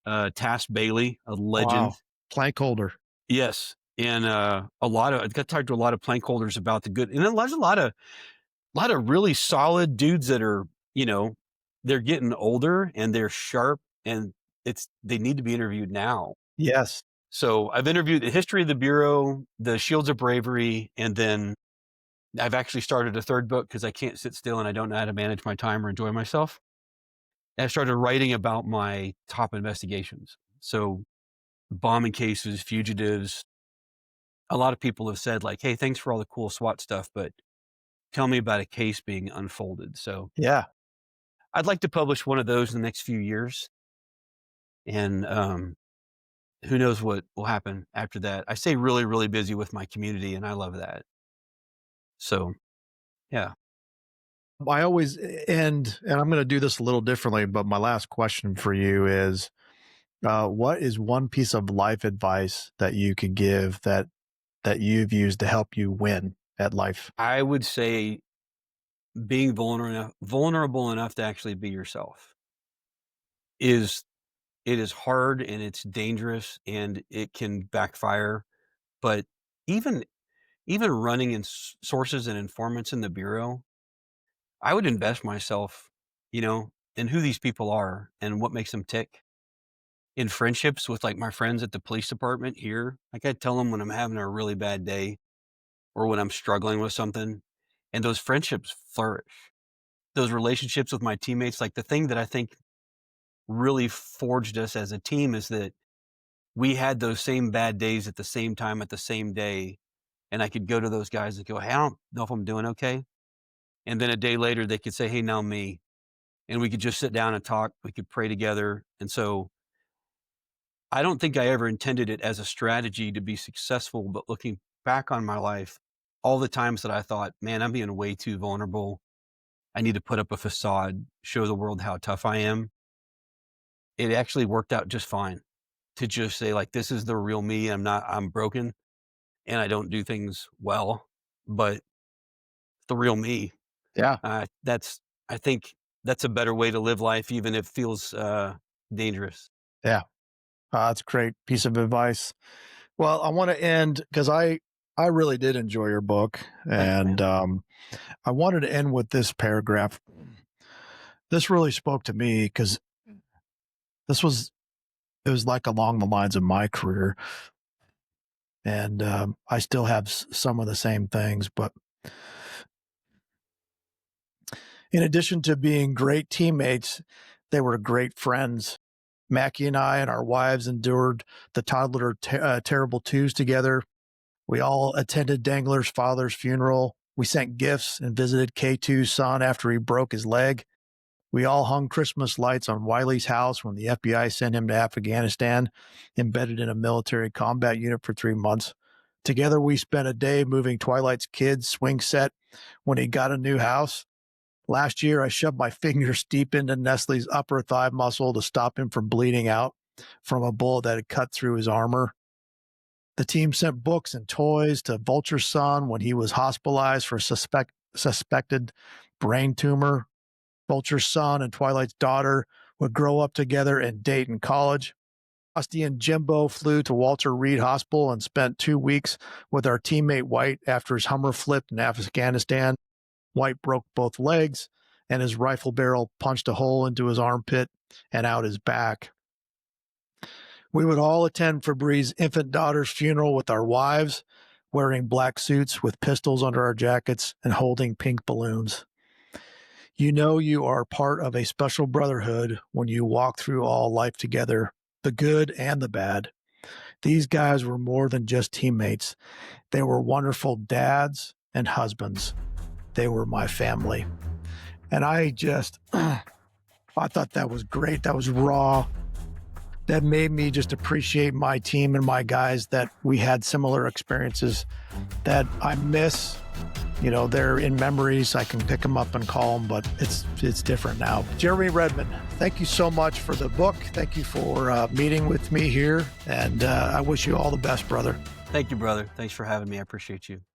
Yeah. Tass Bailey, a legend. Wow. Plank holder. Yes, and, I got to talk to a lot of plank holders about the good, and then there's a lot of really solid dudes that are, you know, they're getting older and they're sharp, and they need to be interviewed now. Yes. So I've interviewed the history of the Bureau, the Shields of Bravery, and then I've actually started a 3rd book because I can't sit still and I don't know how to manage my time or enjoy myself. And I started writing about my top investigations. So bombing cases, fugitives. A lot of people have said like, "Hey, thanks for all the cool SWAT stuff, but tell me about a case being unfolded." So Yeah. I'd like to publish one of those in the next few years. And who knows what will happen after that. I stay really, really busy with my community, and I love that. So, yeah. I always end, and I'm going to do this a little differently, but my last question for you is, what is one piece of life advice that you could give that you've used to help you win at life? I would say being vulnerable enough to actually be yourself is it is hard and it's dangerous and it can backfire. But even even running in sources and informants in the bureau, I would invest myself, in who these people are and what makes them tick. In friendships with like my friends at the police department here, like I tell them when I'm having a really bad day or when I'm struggling with something, and those friendships flourish. Those relationships with my teammates, like the thing that I think really forged us as a team is that we had those same bad days at the same time at the same day. And I could go to those guys and go, "Hey, I don't know if I'm doing okay." And then a day later, they could say, "Hey, now me." And we could just sit down and talk. We could pray together. And so I don't think I ever intended it as a strategy to be successful. But looking back on my life, all the times that I thought, man, I'm being way too vulnerable. I need to put up a facade, show the world how tough I am. It actually worked out just fine to just say, like, this is the real me. I'm broken and I don't do things well, but the real me. Yeah. That's I think that's a better way to live life, even if it feels dangerous. Yeah. That's a great piece of advice. Well, I want to end because I really did enjoy your book, Thanks, and man. I wanted to end with this paragraph. This really spoke to me because this was it was like along the lines of my career, and I still have some of the same things. But in addition to being great teammates, they were great friends. Mackie and I and our wives endured the toddler terrible twos together. We all attended Dangler's father's funeral. We sent gifts and visited K2's son after he broke his leg. We all hung Christmas lights on Wiley's house when the FBI sent him to Afghanistan, embedded in a military combat unit for 3 months. Together, we spent a day moving Twilight's kids' swing set when he got a new house. Last year, I shoved my fingers deep into Nestle's upper thigh muscle to stop him from bleeding out from a bullet that had cut through his armor. The team sent books and toys to Vulture's son when he was hospitalized for a suspected brain tumor. Vulture's son and Twilight's daughter would grow up together and date in college. Rusty and Jimbo flew to Walter Reed Hospital and spent 2 weeks with our teammate White after his Hummer flipped in Afghanistan. White broke both legs, and his rifle barrel punched a hole into his armpit and out his back. We would all attend Febreze infant daughter's funeral with our wives, wearing black suits with pistols under our jackets and holding pink balloons. You know you are part of a special brotherhood when you walk through all life together, the good and the bad. These guys were more than just teammates. They were wonderful dads and husbands. They were my family. And I thought that was great. That was raw. That made me just appreciate my team and my guys, that we had similar experiences that I miss. They're in memories. I can pick them up and call them, but it's different now. Jeremy Rebmann, thank you so much for the book. Thank you for meeting with me here. And I wish you all the best, brother. Thank you, brother. Thanks for having me. I appreciate you.